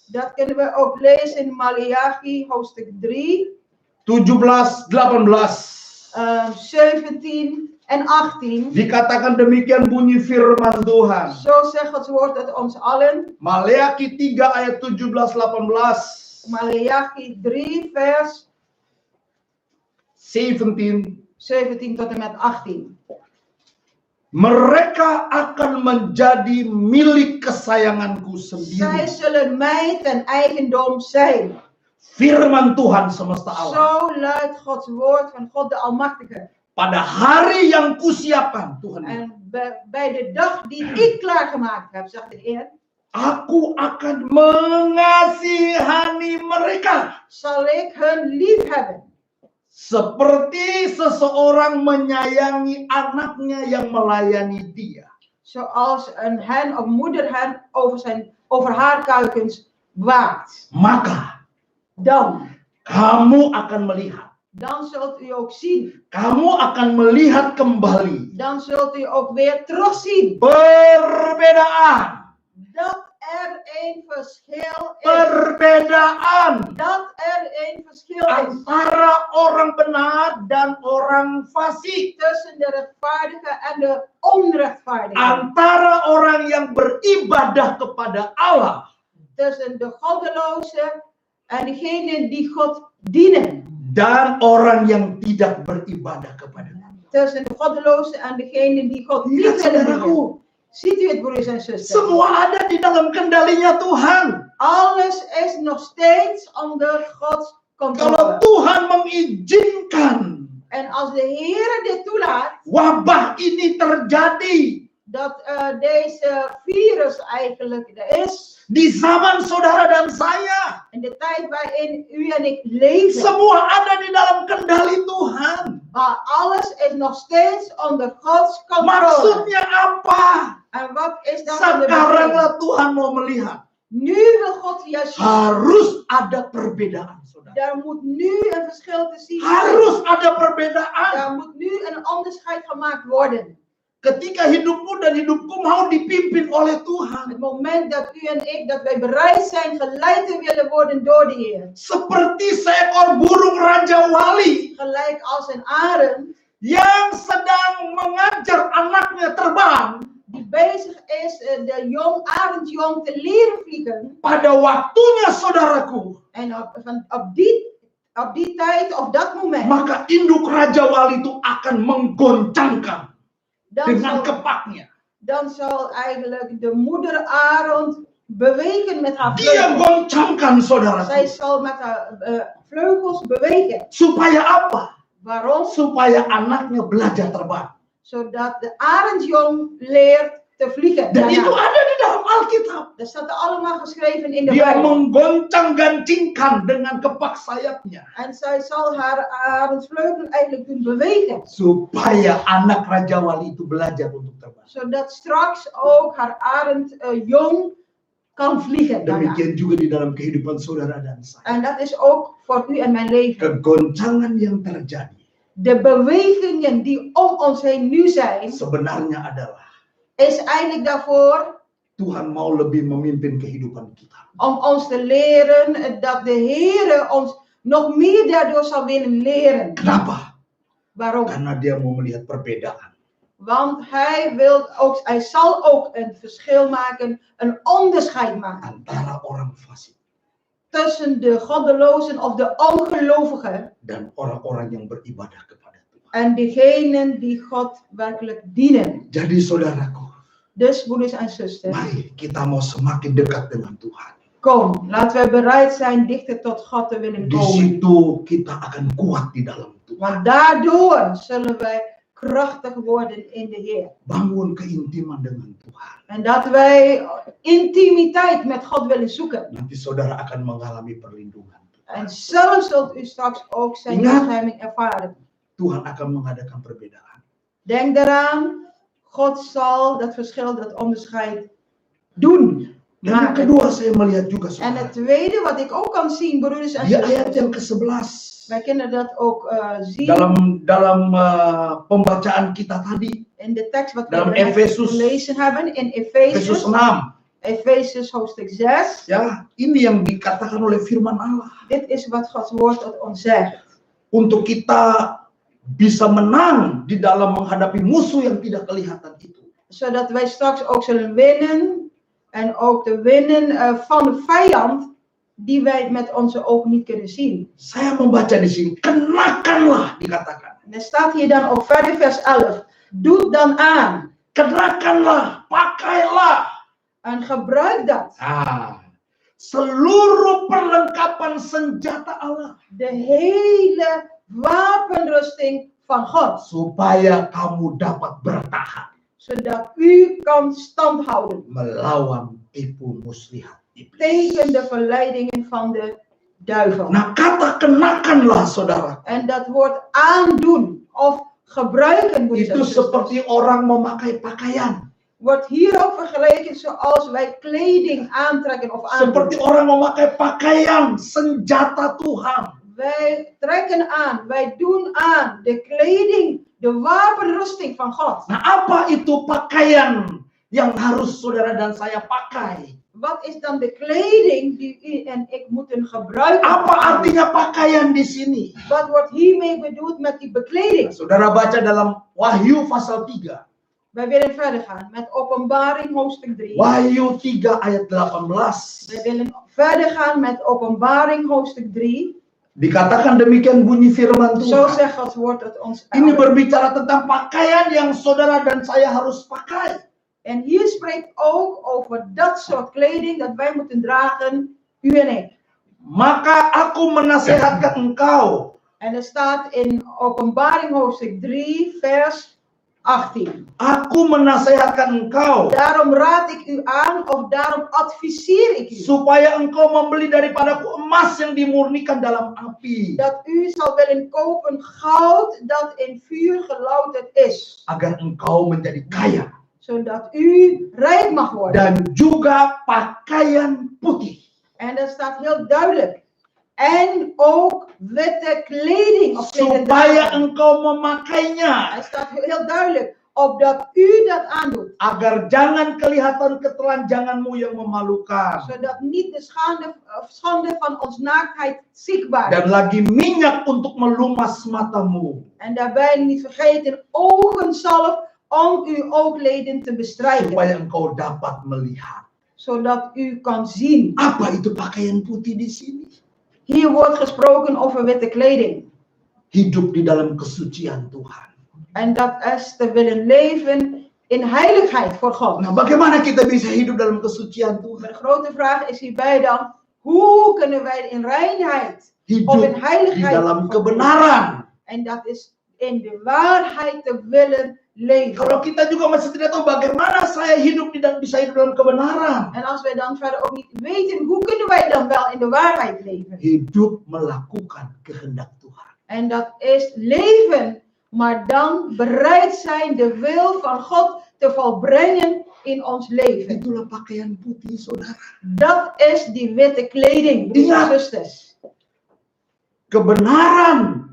Dat kunnen we ook lezen in Maleakhi hoofdstuk 3, 17, 18. 17 en 18. Dikatakan demikian bunyi firman Tuhan. Zo zegt Gods woord tot ons allen. Maleakhi 3 ayat 17, 18. Maleakhi 3 vers 17. 17 tot en met 18. Mereka akan menjadi milik kesayanganku Zij sendiri. zullen mij ten eigendom zijn. Firman Tuhan semesta alam. Zo luidt Gods woord van God de Almachtige. Pada hari yang kusiapkan, Tuhan. En bij de dag die ik klaargemaakt heb, zegt de Heer, Aku akan mengasihani mereka. zal ik hun lief hebben. Seperti seseorang menyayangi anaknya yang melayani dia. Zoals een hen of moeder hen over haar kuikens waakt. Maka Dan kamu akan melihat. Dan zult u ook zien. Kamu akan melihat kembali Dan zult u ook weer terugzien. perbedaan. Dat er een verschil is. Perbedaan Dat er een verschil is. antara orang benar dan orang fasik. Tussen de rechtvaardige en de onrechtvaardige. Antara orang yang beribadah kepada Allah Tussen de goddeloze en degenen die God dienen. dan orang yang tidak beribadah kepada Allah. Tussen de goddeloze en degenen die God niet Lihat willen saudaraku, dienen. Ziet u het, broers en zusters? semua ada di dalam kendalinya Tuhan. Alles is nog steeds onder Gods Kalau controle. Tuhan mengizinkan En als de Heer dit toelaat, wabah ini terjadi dat deze virus eigenlijk er is, di zaman saudara dan saya, in de tijd waarin u en ik leven, semua ada di dalam kendali Tuhan. maar alles is nog steeds onder Gods controle. Maksudnya apa? En wat is dan de bedoeling? Sekaranglah Tuhan mau melihat. Nu wil God juist zien. Harus ada perbedaan, saudara. Er moet nu een verschil te zien zijn. Harus ada perbedaan. Er moet nu een onderscheid gemaakt worden. Ketika hidupmu dan hidupku mau dipimpin oleh Tuhan. Het moment dat u en ik, dat wij bereid zijn geleid te willen worden door de Heer. Seperti seekor burung Raja Wali Gelijk als een arend yang sedang mengajar anaknya terbang. die bezig is de arendjong te leren vliegen. Pada waktunya saudaraku, En op die tijd, op dat moment, maka induk Raja Wali itu akan menggoncangkan dengan kepaknya. dan zal eigenlijk de moeder arend bewegen met haar Dia vleugels. goncangkan Zij saudaraku. zal met haar vleugels bewegen. Supaya apa? Waarom? Supaya anaknya belajar terbang. Zodat de arendjong leert te vliegen. Dan itu Daarna. ada di dalam Alkitab. Dat staat er allemaal geschreven in de Dia Bijbel. menggoncang-gancingkan dengan kepak sayapnya. En zij zal haar arendsvleugel eigenlijk doen bewegen. Supaya anak Raja Wali itu belajar untuk terbang. Zodat straks ook haar arendjong kan vliegen. Daarna. Demikian juga di dalam kehidupan saudara dan saya. En dat is ook voor u en mijn leven. Kegoncangan yang terjadi De bewegingen die om ons heen nu zijn, sebenarnya adalah is eigenlijk daarvoor Tuhan mau lebih memimpin kehidupan kita. om ons te leren dat de Heer ons nog meer daardoor zal willen leren. Kenapa? Waarom? Karena dia mau melihat perbedaan Want hij zal ook een verschil maken, een onderscheid maken antara orang fasik tussen de goddelozen of de ongelovigen dan orang-orang yang beribadah kepada Tuhan. en degenen die God werkelijk dienen. Jadi saudaraku, Dus broeders en zusters, mari kita mau semakin dekat dengan Tuhan. kom, laten we bereid zijn dichter tot God te willen Di komen. situ kita akan kuat di dalam Tuhan. Want daardoor zullen wij krachtig worden in de Heer. Bangun keintiman dengan Tuhan. En dat wij intimiteit met God willen zoeken. Nanti saudara akan mengalami perlindungan. En zelf zult u straks ook zijn Ingat. bescherming ervaren. Tuhan akan mengadakan perbedaan. Denk daaraan, God zal dat verschil, dat onderscheid doen. Dan yang kedua saya melihat juga En saudara, het tweede wat ik ook kan zien, broeders en di ayat zusters, yang ke-11 wij kunnen dat ook zien dalam pembacaan kita tadi, in de tekst wat dalam we net Efesus- gelezen hebben in Efesus 6. Efezus hoofdstuk 6. Ya, ini yang dikatakan oleh firman Allah. Dit is wat Gods woord tot ons zegt. Untuk kita bisa menang di dalam menghadapi musuh yang tidak kelihatan itu. Zodat wij straks ook zullen winnen. En ook te winnen van de vijand die wij met onze ogen niet kunnen zien. Saya membaca di sini, kenakanlah dikatakan. En er staat hier dan ook verder vers 11. Doe dan aan Kenakanlah, pakailah. en gebruik dat. Seluruh perlengkapan senjata Allah. De hele wapenrusting van God. Supaya kamu dapat bertahan. Zodat u kan stand houden Melawan tipu muslihat iblis. tegen de verleidingen van de duivel. Nah, kata kenakanlah saudara. En dat woord aandoen of gebruiken broeders en Itu zusters, seperti orang memakai pakaian. wordt hier ook vergeleken zoals wij kleding aantrekken of aandoen. Seperti orang memakai pakaian senjata Tuhan. Wij trekken aan, wij doen aan de kleding, de wapenrusting van God. Nah, apa itu pakaian yang harus saudara dan saya pakai? Wat is dan de kleding die u en ik moeten gebruiken? Apa artinya pakaian di sini? Wat wordt hiermee bedoeld met die bekleding? Saudara baca dalam Wahyu pasal 3. Wij willen verder gaan met Openbaring hoofdstuk 3. Wahyu 3 ayat 18. Wij willen verder gaan met Openbaring hoofdstuk 3. Dikatakan demikian bunyi firman Zo Tuhan. zegt Gods woord tot ons. Ini berbicara tentang pakaian yang saudara dan saya harus pakai. En hier spreekt ook over dat soort kleding dat wij moeten dragen, u en ik. Maka aku menasehatkan engkau. En er staat in Openbaring hoofdstuk 3 vers 18. Aku menasehatkan engkau. Daarom raad ik u aan of daarom adviseer ik u. Supaya engkau membeli daripadaku emas yang dimurnikan dalam api. Dat u zal willen kopen goud dat in vuur gelouterd is. Agar engkau menjadi kaya. Zodat u rijk mag worden. Dan juga pakaian putih. En dat staat heel duidelijk. En ook witte kleding. Of Supaya engkau memakainya. Hij staat heel duidelijk. opdat u dat aandoet. Agar jangan kelihatan ketelanjanganmu yang memalukan. Zodat niet de schande van ons naaktheid zichtbaar Dan is. lagi minyak untuk melumas matamu. En daarbij niet vergeten ogenzalf om uw oogleden te bestrijken. Supaya engkau dapat melihat. Zodat u kan zien. Apa itu pakaian putih di sini? Hier wordt gesproken over witte kleding. Hidup di dalam kesucian Tuhan. En dat is te willen leven in heiligheid voor God. Nah, bagaimana kita bisa hidup dalam kesucian Tuhan? Maar de grote vraag is hierbij dan, hoe kunnen wij in reinheid of Hidup in di heiligheid dalam van kebenaran. en dat is in de waarheid te willen leven. Kalau kita juga masih tidak tahu bagaimana saya hidup bisa hidup dalam kebenaran. En als wij dan verder ook niet weten, hoe kunnen wij dan wel in de waarheid leven? Hidup melakukan kehendak Tuhan. En dat is leven, maar dan bereid zijn de wil van God te volbrengen in ons leven. Itulah pakaian putih, saudara. Dat is die witte kleding, broers en zusters. Kebenaran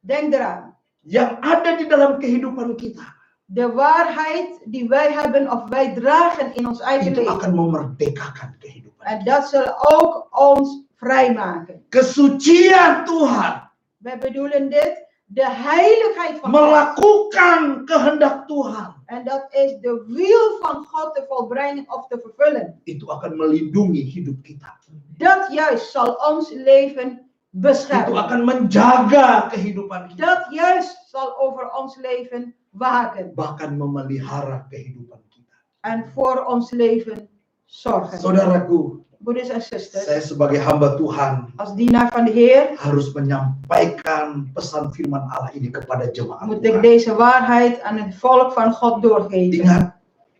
Denk eraan. yang ada di dalam kehidupan kita De waarheid die wij hebben of wij dragen in ons eigen itu leven. akan memerdekakan kehidupan. En dat zal ook ons vrijmaken. Kesucian Tuhan Wij bedoelen dit, de heiligheid van God. melakukan kehendak Tuhan En dat is de wil van God te volbrengen of te vervullen. itu akan melindungi hidup kita. Dat juist zal ons leven Itu beschermen. akan menjaga kehidupan kita, Dat juist zal over ons leven waken. bahkan memelihara kehidupan kita. En voor ons leven zorgen. Saudaraku, Broeders en zusters, saya sebagai hamba Tuhan als dienaar van de Heer harus menyampaikan pesan firman Allah ini kepada jemaat moet ik Tuhan. deze waarheid aan het volk van God doorgeven. Ingat,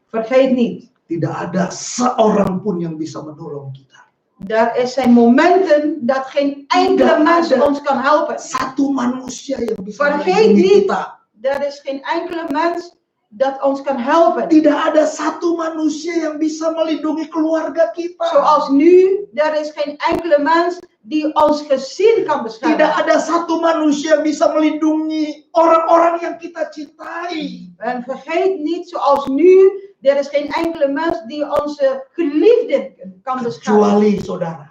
Vergeet niet, tidak ada seorang pun yang bisa menolong kita. er zijn momenten dat geen enkele mens ons kan helpen. Satu manusia yang bisa Vergeet melindungi niet, kita. er is geen enkele mens dat ons kan helpen. Tidak ada satu manusia yang bisa melindungi keluarga kita. Zoals nu, er is geen enkele mens die ons gezin kan Tidak beschermen. ada satu manusia yang bisa melindungi orang-orang yang kita cintai. En vergeet niet, zoals nu, er is geen enkele mens die onze geliefden kan beschermen. Kecuali saudara,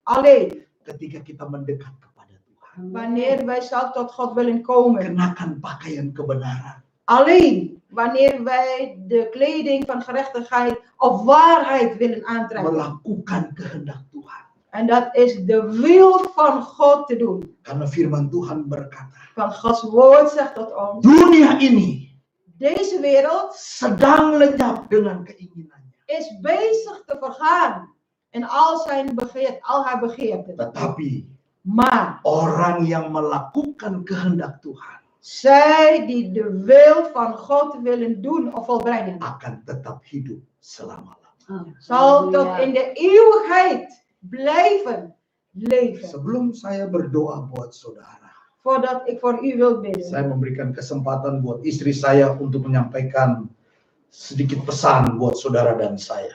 Alleen, ketika kita mendekat kepada Tuhan. wanneer wij zelf tot God willen komen. Kenakan pakaian kebenaran. Alleen, wanneer wij de kleding van gerechtigheid of waarheid willen aantrekken. Melakukan kehendak Tuhan. En dat is de wil van God te doen. Karena firman Tuhan berkata, Van Gods woord zegt tot ons. dunia ini Deze wereld sedang lenyap dengan keinginannya. is bezig te vergaan in al haar begeerten. Tetapi Maar orang yang melakukan kehendak Tuhan zij die de wil van God willen doen of volbrengen, akan tetap hidup selama-lamanya. zal tot in de eeuwigheid blijven leven. Sebelum saya berdoa buat saudara, Voordat ik voor u wil bidden, saya memberikan kesempatan buat istri saya untuk menyampaikan sedikit pesan buat saudara dan saya.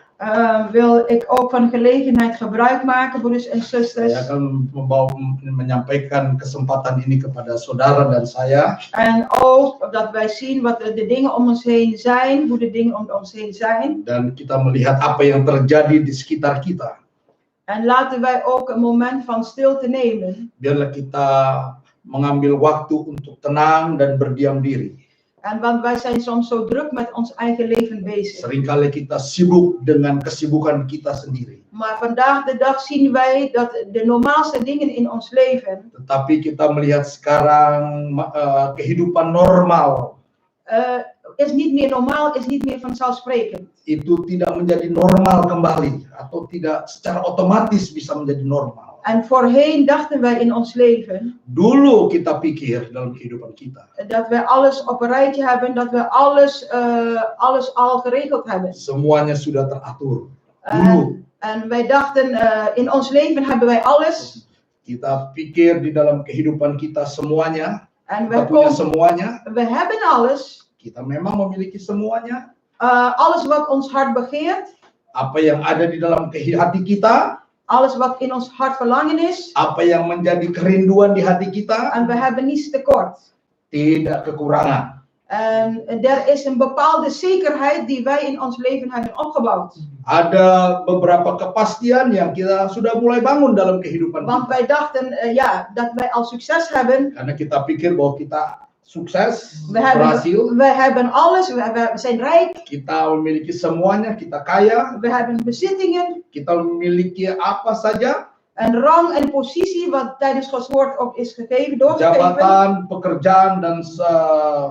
wil ik ook van de gelegenheid gebruik maken, broeders en zusters. Saya akan menyampaikan kesempatan ini kepada saudara dan saya. En ook dat wij zien wat de dingen om ons heen zijn, hoe de dingen om ons heen zijn. Dan kita melihat apa yang terjadi di sekitar kita. En laten wij ook een moment van stilte nemen. Biarlah kita mengambil waktu untuk tenang dan berdiam diri. En want wij zijn soms zo druk met ons eigen leven bezig. Seringkali kita sibuk dengan kesibukan kita sendiri. Maar vandaag de dag zien wij dat de normaalste dingen in ons leven Tetapi kita melihat sekarang kehidupan normal is niet meer normaal, is niet meer vanzelfsprekend. itu tidak menjadi normal kembali atau tidak secara otomatis bisa menjadi normal. En voorheen dachten wij in ons leven Dulu kita pikir dalam kehidupan kita dat wij alles op een rijtje hebben, dat we alles al geregeld hebben. semuanya sudah teratur. Dulu En wij dachten in ons leven hebben wij alles. kita pikir di dalam kehidupan kita semuanya, En kita we, punya semuanya, we hebben alles. kita memang memiliki semuanya. Alles wat ons hart begeert. Apa yang ada di dalam hati kita, Alles wat in ons hart verlangen is. apa yang menjadi kerinduan di hati kita, En we hebben niets tekort. tidak kekurangan. En er is een bepaalde zekerheid die wij in ons leven hebben opgebouwd. Ada beberapa kepastian yang kita sudah mulai bangun dalam kehidupan Want kita. wij dachten dat wij al succes hebben. Karena kita pikir bahwa kita sukses, We berhasil, hebben alles, we zijn rijk, kita memiliki semuanya, kita kaya, we hebben bezittingen, kita memiliki apa saja, een rang en positie wat tijdens Gods woord op is gegeven, doorgegeven. jabatan, pekerjaan, dan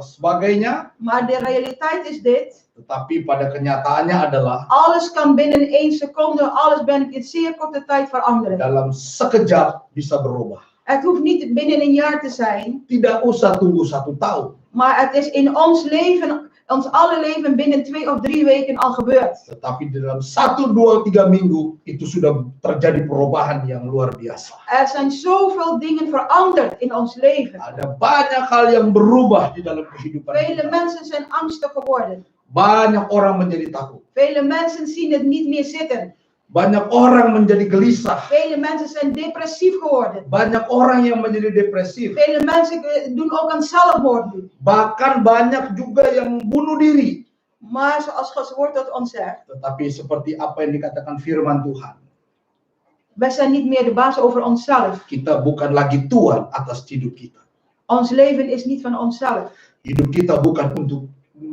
sebagainya. Maar de realiteit is dit. Tetapi pada kenyataannya adalah Alles kan binnen 1 seconde, alles ben ik in zeer korte tijd veranderen. dalam sekejap bisa berubah. Het hoeft niet binnen een jaar te zijn, Tidak usah tunggu 1 tahun. maar het is in ons leven, ons alle leven binnen 2 of 3 weken al gebeurd. Tetapi dalam 1, 2, 3 minggu itu sudah terjadi perubahan yang luar biasa. Er zijn zoveel dingen veranderd in ons leven. Ada banyak hal yang berubah di dalam kehidupan Vele kita. mensen zijn angstig geworden. Banyak orang menjadi takut. Vele mensen zien het niet meer zitten. Banyak orang menjadi gelisah. Vele mensen zijn depressief geworden. Banyak orang yang menjadi depresif. Vele mensen doen ook aan zelfmoord nu. Bahkan banyak juga yang bunuh diri. Maar zoals Gods woord tot ons zegt, Tetapi seperti apa yang dikatakan firman Tuhan, wij zijn niet meer de baas over onszelf. kita bukan lagi tuan atas hidup kita. Ons leven is niet van onszelf. Hidup kita bukan untuk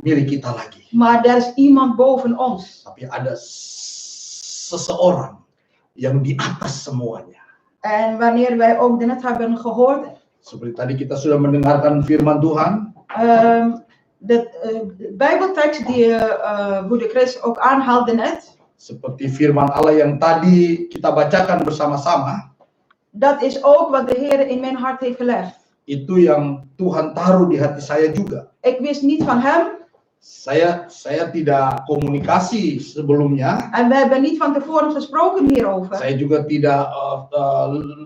milik kita lagi. Maar er is iemand boven ons. Tapi ada seseorang yang di atas semuanya. En wanneer wij ook net hebben gehoord, Seperti tadi kita sudah mendengarkan firman Tuhan, de Bijbeltekst die Broeder Chris ook aanhaalde net, seperti firman Allah yang tadi kita bacakan bersama-sama, dat is ook wat de Heer in mijn hart heeft gelegd. itu yang Tuhan taruh di hati saya juga. Ik wist niet van hem Saya tidak komunikasi sebelumnya. en we hebben niet van tevoren gesproken hierover. Saya juga tidak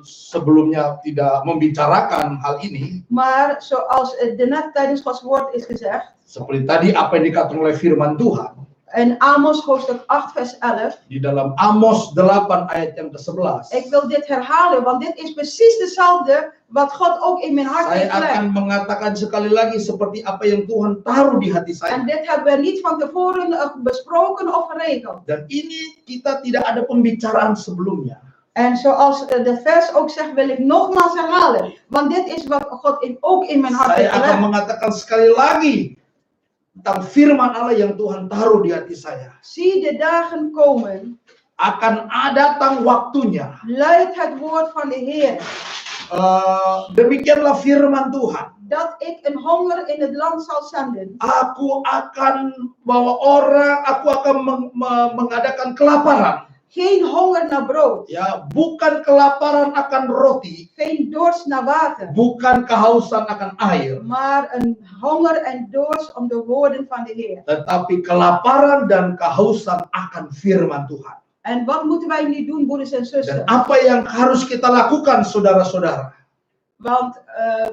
sebelumnya tidak membicarakan hal ini. Maar zoals net tijdens Gods woord is gezegd, Seperti tadi apa yang dikatakan oleh firman Tuhan in Amos hoofdstuk 8 vers 11. di dalam Amos 8 ayat yang ke-11. Ik wil dit herhalen, want dit is precies dezelfde wat God ook in mijn hart Saya heeft gelegd. akan mengatakan sekali lagi seperti apa yang Tuhan taruh di hati saya. En dit hebben we niet van tevoren besproken of geregeld. Dan ini kita tidak ada pembicaraan sebelumnya. En zoals de vers ook zegt, wil ik nogmaals herhalen. Want dit is wat God ook in mijn hart Saya heeft akan gelegd. mengatakan sekali lagi tentang firman Allah yang Tuhan taruh di hati saya. Zie de dagen komen, Akan datang waktunya. luidt het woord van de Heer, Demikianlah firman Tuhan. dat ik een honger in het land zal zenden. Aku akan bawa orang, aku akan mengadakan kelaparan. Geen honger naar brood, Ya, bukan kelaparan akan roti, geen dorst naar water, bukan kehausan akan air, maar een honger en dorst om de woorden van de Heer. tetapi kelaparan dan kehausan akan firman Tuhan. En wat moeten wij nu doen, broeders en Dan zusters? apa yang harus kita lakukan, saudara-saudara? Want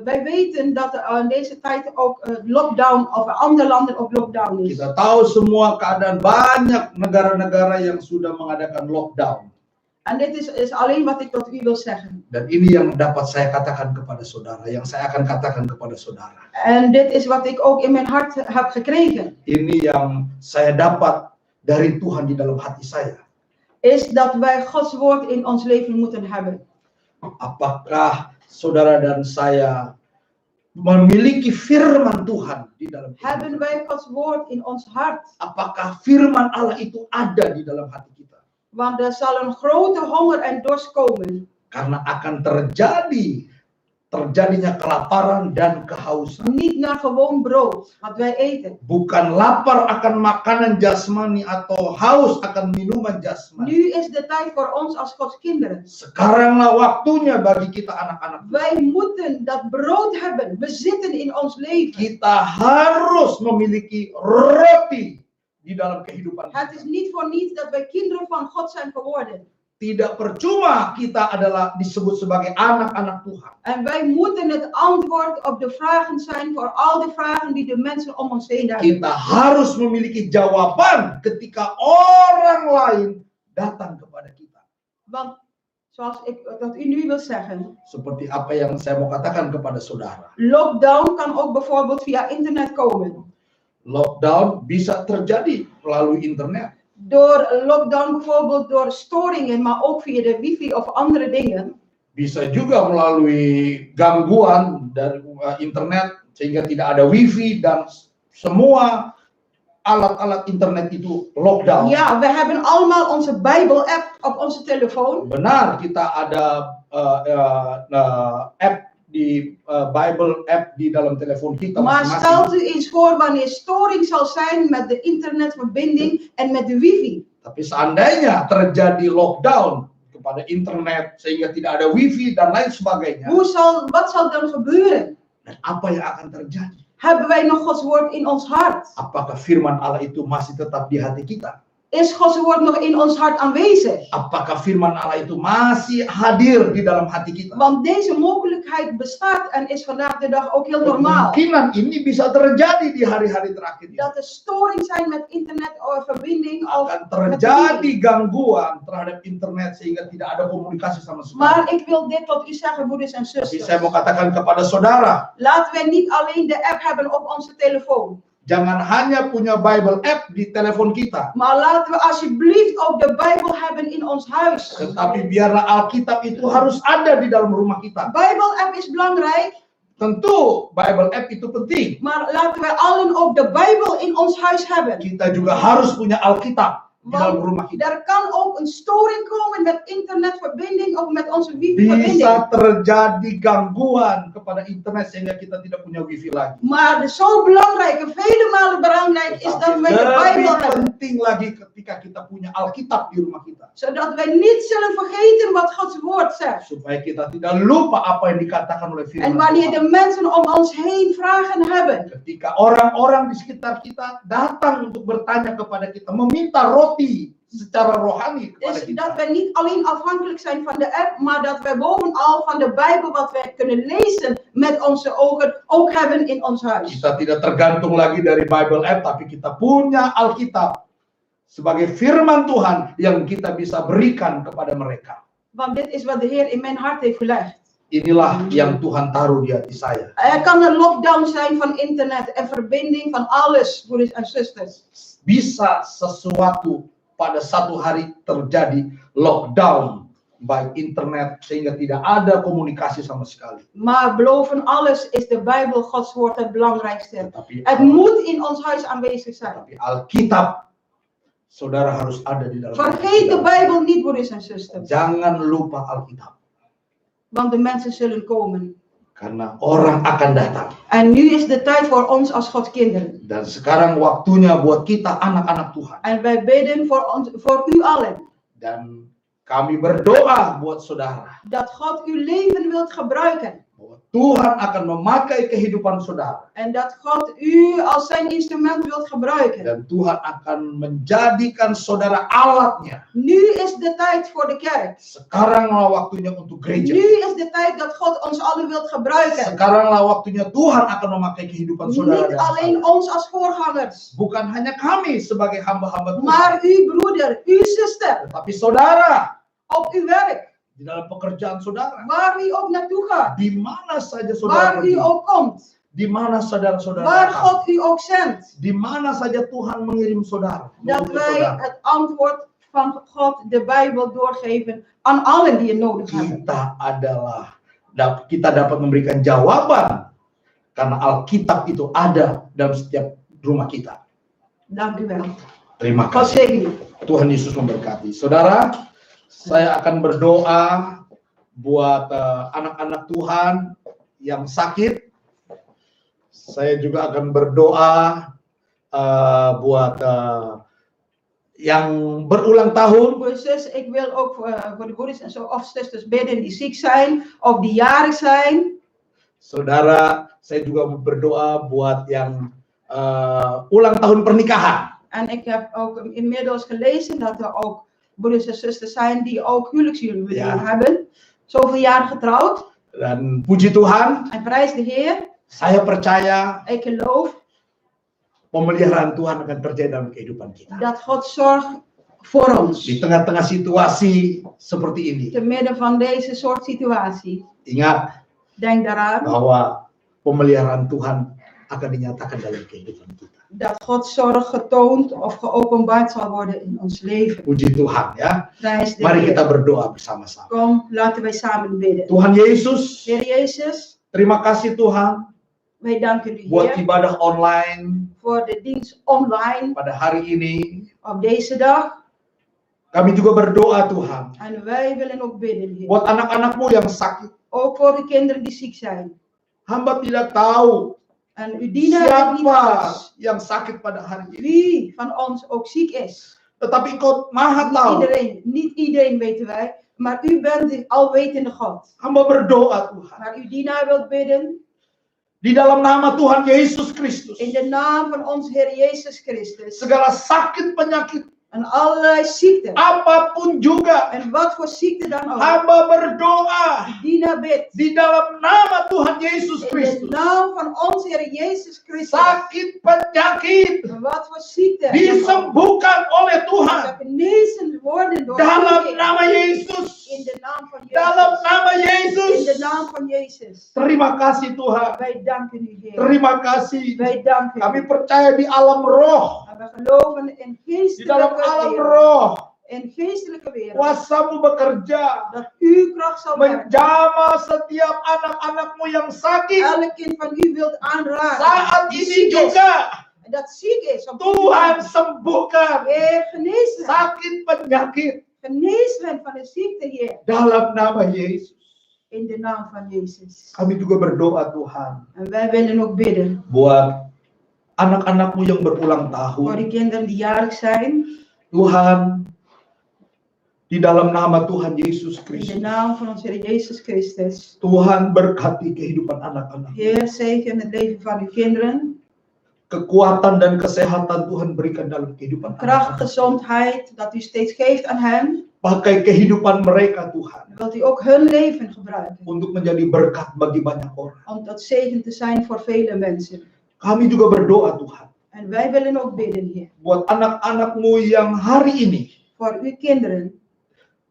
wij weten dat er in deze tijd ook lockdown of andere landen op lockdown is. Kita tahu semua keadaan banyak negara-negara yang sudah mengadakan lockdown. En dit is alleen wat ik tot u wil zeggen. Dan ini yang dapat saya katakan kepada saudara, yang saya akan katakan kepada saudara. En dit is wat ik ook in mijn hart heb gekregen. Ini yang saya dapat dari Tuhan di dalam hati saya. Is dat wij Gods woord in ons leven moeten hebben. Apakah saudara dan saya memiliki firman Tuhan di dalam hidup? Hebben wij Gods woord in ons hart. Apakah firman Allah itu ada di dalam hati kita? Want er zal een grote honger en dorst komen. Karena akan terjadinya kelaparan dan kehausan. Niet naar gewoon brood, wat wij eten. Bukan lapar akan makanan jasmani atau haus akan minuman jasmani. Nu is de tijd voor ons als Gods kinderen. Sekaranglah waktunya bagi kita anak-anak. Wij moeten dat brood hebben. We zitten in ons leven. Kita harus memiliki roti di dalam kehidupan Het is kita. niet voor niets dat wij kinderen van God zijn geworden. Tidak percuma kita adalah disebut sebagai anak-anak Tuhan. En wij moeten het antwoord op de vragen zijn voor al die vragen die de mensen om ons heen hebben. Kita harus memiliki jawaban ketika orang lain datang kepada kita. Want Zoals dat u nu wil zeggen. Seperti apa yang saya mau katakan kepada saudara. Lockdown kan ook bijvoorbeeld via internet komen. Lockdown bisa terjadi melalui internet. Door lockdown bijvoorbeeld door storingen, maar ook via de wifi of andere dingen. Bisa juga melalui gangguan dari internet sehingga tidak ada wifi dan semua alat-alat internet itu lockdown. Ja, we hebben allemaal onze Bijbel-app op onze telefoon. Benar, kita ada app di Bible app di dalam telepon kita Maar masing-masing. stelt u eens voor wanneer storing zal zijn met de internetverbinding en met de wifi. Tapi seandainya terjadi lockdown kepada internet sehingga tidak ada wifi dan lain sebagainya, Wat zal dan gebeuren? dan apa yang akan terjadi? Hebben wij nog Gods woord in ons hart? Apakah firman Allah itu masih tetap di hati kita? Is Gods woord nog in ons hart aanwezig? Apakah firman Allah itu masih hadir di dalam hati kita? Want deze mogelijkheid bestaat en is vandaag de dag ook heel normaal. Kemungkinan ini bisa terjadi di hari-hari terakhir ini. Dat er storing zijn met internetverbinding. Akan terjadi gangguan terhadap internet sehingga tidak ada komunikasi sama sekali. Maar ik wil dit tot u zeggen, broeders en Tapi saya mau zusters. katakan kepada saudara, Laten we niet alleen de app hebben op onze telefoon. jangan hanya punya Bible app di telepon kita, Maar laten we alsjeblieft ook de Bijbel hebben in ons huis. tetapi biarlah Alkitab itu harus ada di dalam rumah kita. Bijbel app is belangrijk, Tentu Bible app itu penting. maar laten we allen ook de Bijbel in ons huis hebben. Kita juga harus punya Alkitab di dalam rumah Want kita. er kan ook een storing komen met internetverbinding of met onze wifi-verbinding. Bisa terjadi gangguan kepada internet sehingga kita tidak punya wifi lagi. Maar zo belangrijk en vele malen belangrijk is dat wij de Lebih Bijbel hebben. penting lagi ketika kita punya Alkitab di rumah kita. Zodat wij niet zullen vergeten wat Gods woord zegt. Supaya kita tidak lupa apa yang dikatakan oleh firman En wanneer Tuhan. de mensen om ons heen vragen hebben. Ketika orang-orang di sekitar kita datang untuk bertanya kepada kita, meminta roti secara rohani kepada Dus kita. dat we niet alleen afhankelijk zijn van de app, maar dat we bovenal van de Bijbel wat wij kunnen lezen met onze ogen ook hebben in ons huis. Kita tidak tergantung lagi dari Bible app, tapi kita punya Alkitab sebagai firman Tuhan yang kita bisa berikan kepada mereka. Want dit is wat de Heer in mijn hart heeft gelegd. Inilah yang Tuhan taruh di hati saya. Er kan een lockdown zijn van internet en verbinding van alles, broeders en zusters. Bisa sesuatu pada satu hari terjadi lockdown baik internet sehingga tidak ada komunikasi sama sekali. Maar boven alles is de Bijbel, Gods woord, het belangrijkste. Tapi Het moet in ons huis aanwezig zijn. Alkitab saudara harus ada di dalam. Vergeet de Bijbel niet, broeders en zusters. Jangan lupa Alkitab Want de mensen zullen komen. karena orang akan datang. En nu is de tijd voor ons als Gods kinderen. Dan sekarang waktunya buat kita anak-anak Tuhan. En wij bidden voor u allen. Dan kami berdoa buat saudara. Dat God uw leven wilt gebruiken. Bahwa Tuhan akan memakai kehidupan saudara. En dat God u als zijn instrument wilt gebruiken. Dan Tuhan akan menjadikan saudara alatnya. Nu is de tijd voor de kerk. Sekaranglah waktunya untuk gereja. Nu is de tijd dat God ons allen wilt gebruiken. Sekaranglah waktunya Tuhan akan memakai kehidupan saudara. Niet dan alleen saya. ons als voorgangers. Bukan hanya kami sebagai hamba-hamba Tuhan. Maar uw broeder, uw zuster. Tetapi saudara Op uw werk. di dalam pekerjaan saudara. Waar u ook naartoe gaat. Di mana saja saudara Waar u pergi. ook komt. Di mana saudara-saudara Waar datang. God u ook zendt. Di mana saja Tuhan mengirim saudara. Dat mengutus wij saudara. het antwoord van God, de Bijbel, doorgeven aan allen die het nodig hebben. Kita dapat memberikan jawaban karena Alkitab itu ada dalam setiap rumah kita. Dank u wel. Terima God kasih. zegen u. Tuhan Yesus memberkati. Saudara, saya akan berdoa buat anak-anak Tuhan yang sakit. Saya juga akan berdoa buat yang berulang tahun. Broers, zus, ik wil ook voor de broeders en zo of zusters bidden die ziek zijn of die jarig zijn. Saudara, saya juga berdoa buat yang ulang tahun pernikahan. En ik heb ook inmiddels gelezen dat er ook broeders en zusters zijn die ook huwelijksjubileum Ja. hebben. Zoveel jaar getrouwd. Dan puji Tuhan, En prijs de Heer. saya percaya Ik geloof pemeliharaan Tuhan akan terjadi dalam kehidupan kita. dat God zorgt voor ons. Di tengah-tengah situasi seperti ini, Te midden van deze soort situatie. ingat Denk daaraan bahwa pemeliharaan Tuhan akan dinyatakan dalam kehidupan kita. dat Gods zorg getoond of geopenbaard zal worden in ons leven. Puji Tuhan ya. Prijs de Mari Heer. kita berdoa bersama-sama. Kom, laten wij samen bidden. Tuhan Yesus, Heer Jezus, terima kasih Tuhan wij danken u buat Heer ibadah online voor de dienst online pada hari ini. op deze dag. Kami juga berdoa Tuhan En wij willen ook bidden Heer. buat anak-anakmu yang sakit. Ook voor de kinderen die ziek zijn. Hamba tidak tahu En uw dienaar weet niet siapa alles. yang sakit pada hari ini. Wie van ons ook ziek is. Tetapi Engkau Maha tahu. Niet iedereen weten wij. Maar u bent de alwetende God. Hamba berdoa Tuhan. Maar uw dienaar wilt bidden. Di dalam nama Tuhan Yesus Kristus. In de naam van ons Heer Jezus Christus. Segala sakit penyakit, En allerlei ziekten. apapun juga. En wat voor ziekte dan ook. Hamba berdoa Uw dienaar bidt. di dalam nama Tuhan Yesus In de Kristus. naam van ons Heer Jezus Christus. Sakit penyakit En wat voor ziekte. disembuhkan oleh Tuhan. Genezen worden door Dalam u. nama Yesus. In de naam van Dalam Jezus. nama In de Yesus. naam van Jezus. Terima kasih Tuhan. Wij danken u Heer. Terima kasih. Wij danken Kami u. percaya di alam roh. En we geloven in Di dalam geestelijke alam wereld. roh. In geestelijke wereld. Kuasamu bekerja. Dat uw kracht zal werken. Menjamah setiap anak-anakmu yang sakit. Elk kind van u wilt aanraken. Saat Die ini ziek is. juga En dat ziek is. Op Tuhan sembuhkan Heer, genees hen. sakit penyakit Genees hen van de ziekte, Heer. dalam nama Yesus. In de naam van Jezus. Kami juga berdoa Tuhan En wij willen ook bidden. buat anak-anakmu yang berulang Voor tahun. de kinderen die jarig zijn. Tuhan, di dalam nama Tuhan Yesus In de Kristus. naam van onze Heer Jezus Christus. Tuhan berkati kehidupan anak-anak. Heer, zegen het leven van uw kinderen. Kekuatan dan kesehatan Tuhan berikan dalam kehidupan Kracht, anak-anak. gezondheid, dat u steeds geeft aan hen. Pakai kehidupan mereka Tuhan. Wilt u ook hun leven gebruiken. Untuk menjadi berkat bagi banyak orang. Om tot zegen te zijn voor vele mensen. Kami juga berdoa Tuhan. En wij willen ook bidden, Heer. Buat anak-anakmu yang hari ini Voor uw kinderen.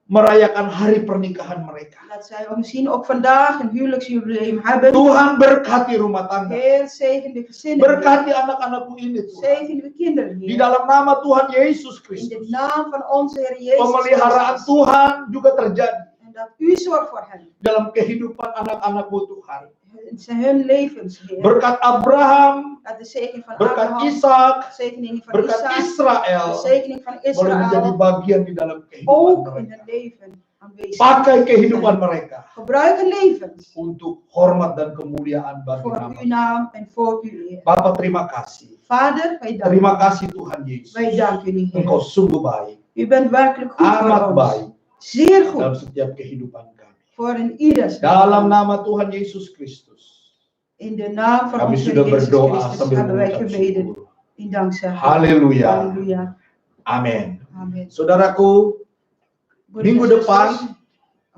merayakan hari pernikahan mereka. Dat zij misschien ook vandaag een huwelijksjubileum hebben. Tuhan berkati rumah tangga. Heer, zegen de gezinnen. Berkati anak-anakmu ini Tuhan. Zegen uw kinderen, Di Heer. dalam nama Tuhan Yesus In de Kristus. naam van onze Heer Jezus Pemeliharaan Christus. Tuhan juga terjadi En dat u zorgt voor hen. dalam kehidupan anak-anakmu Tuhan. Het zijn hun levens, Heer. Berkat Abraham, Dat de zegen van berkat Abraham, Ishak, de zegening van berkat Isaac, Israel de zegening van boleh menjadi Israël, bagian di dalam kehidupan ook in mereka. hun leven aanwezig. Pakai kehidupan mereka Gebruik hun levens untuk hormat dan kemuliaan bagi voor nama. uw naam en voor uw Heer. Bapak terima kasih. Vader, wij danken Terima u. kasih Tuhan Yesus. Wij danken u, Engkau Heer. sungguh baik, U bent werkelijk goed amat voor ons. baik Zeer dalam goed setiap kehidupan kami. voor een ieders. Dalam nama Tuhan Yesus Kristus, In de naam van kami onze sudah Heer Jezus berdoa Christus sambil hebben wij mengucap gebeden. syukur. In dankzegging. Haleluya. Halleluja. Amin. Amin. Saudaraku, Broeders minggu en depan zusters,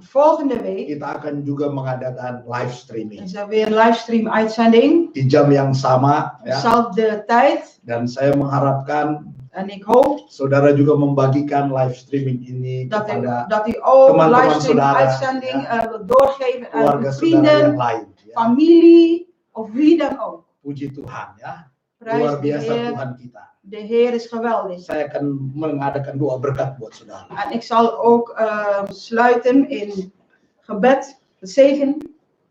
volgende week kita akan juga mengadakan live streaming is er weer een livestream uitzending. di jam yang sama ya. Dezelfde tijd. Dan saya mengharapkan En ik hoop saudara juga membagikan live streaming ini dat kepada u ook teman-teman livestream saudara, uitzending wilt doorgeven aan keluarga uw saudara yang vrienden, lain ya. familie of wie dan ook. Puji Tuhan ya. Prijs Luar de biasa Heer. Tuhan kita. De Heer is geweldig. Saya akan mengadakan doa berkat buat saudara. En ik zal ook sluiten in gebed, zegen,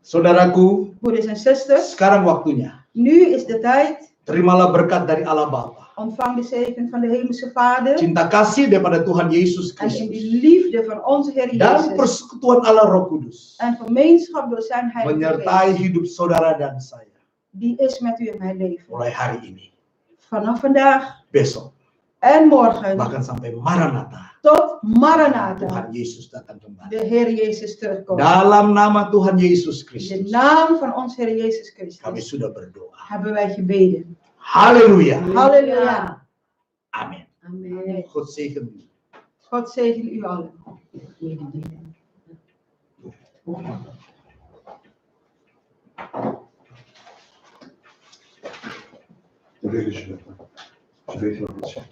Saudaraku, broeders en zusters. sekarang waktunya. Nu is de tijd. Terimalah berkat dari Allah Bapa. Ontvang de zegen van de Hemelse Vader. Cinta kasih daripada Tuhan Yesus En in Kristus. de liefde van onze Heer Dan Jezus. persekutuan Allah Roh Kudus. En gemeenschap door zijn Heilige Menyertai Geest. hidup saudara dan saya. Die is met u in mijn leven. Mulai hari ini. Vanaf vandaag Besok. en morgen. Bahkan sampai Maranatha. Tot Maranatha. Tuhan Yesus datang kembali. De Heer Jezus terugkomt. Dalam nama Tuhan Yesus In de Kristus. naam van onze Heer Jezus Kami Christus sudah berdoa. hebben wij gebeden. Haleluya. Halleluja. Amin. Amen. God zegen u. God zegen u allen. Weet je dat?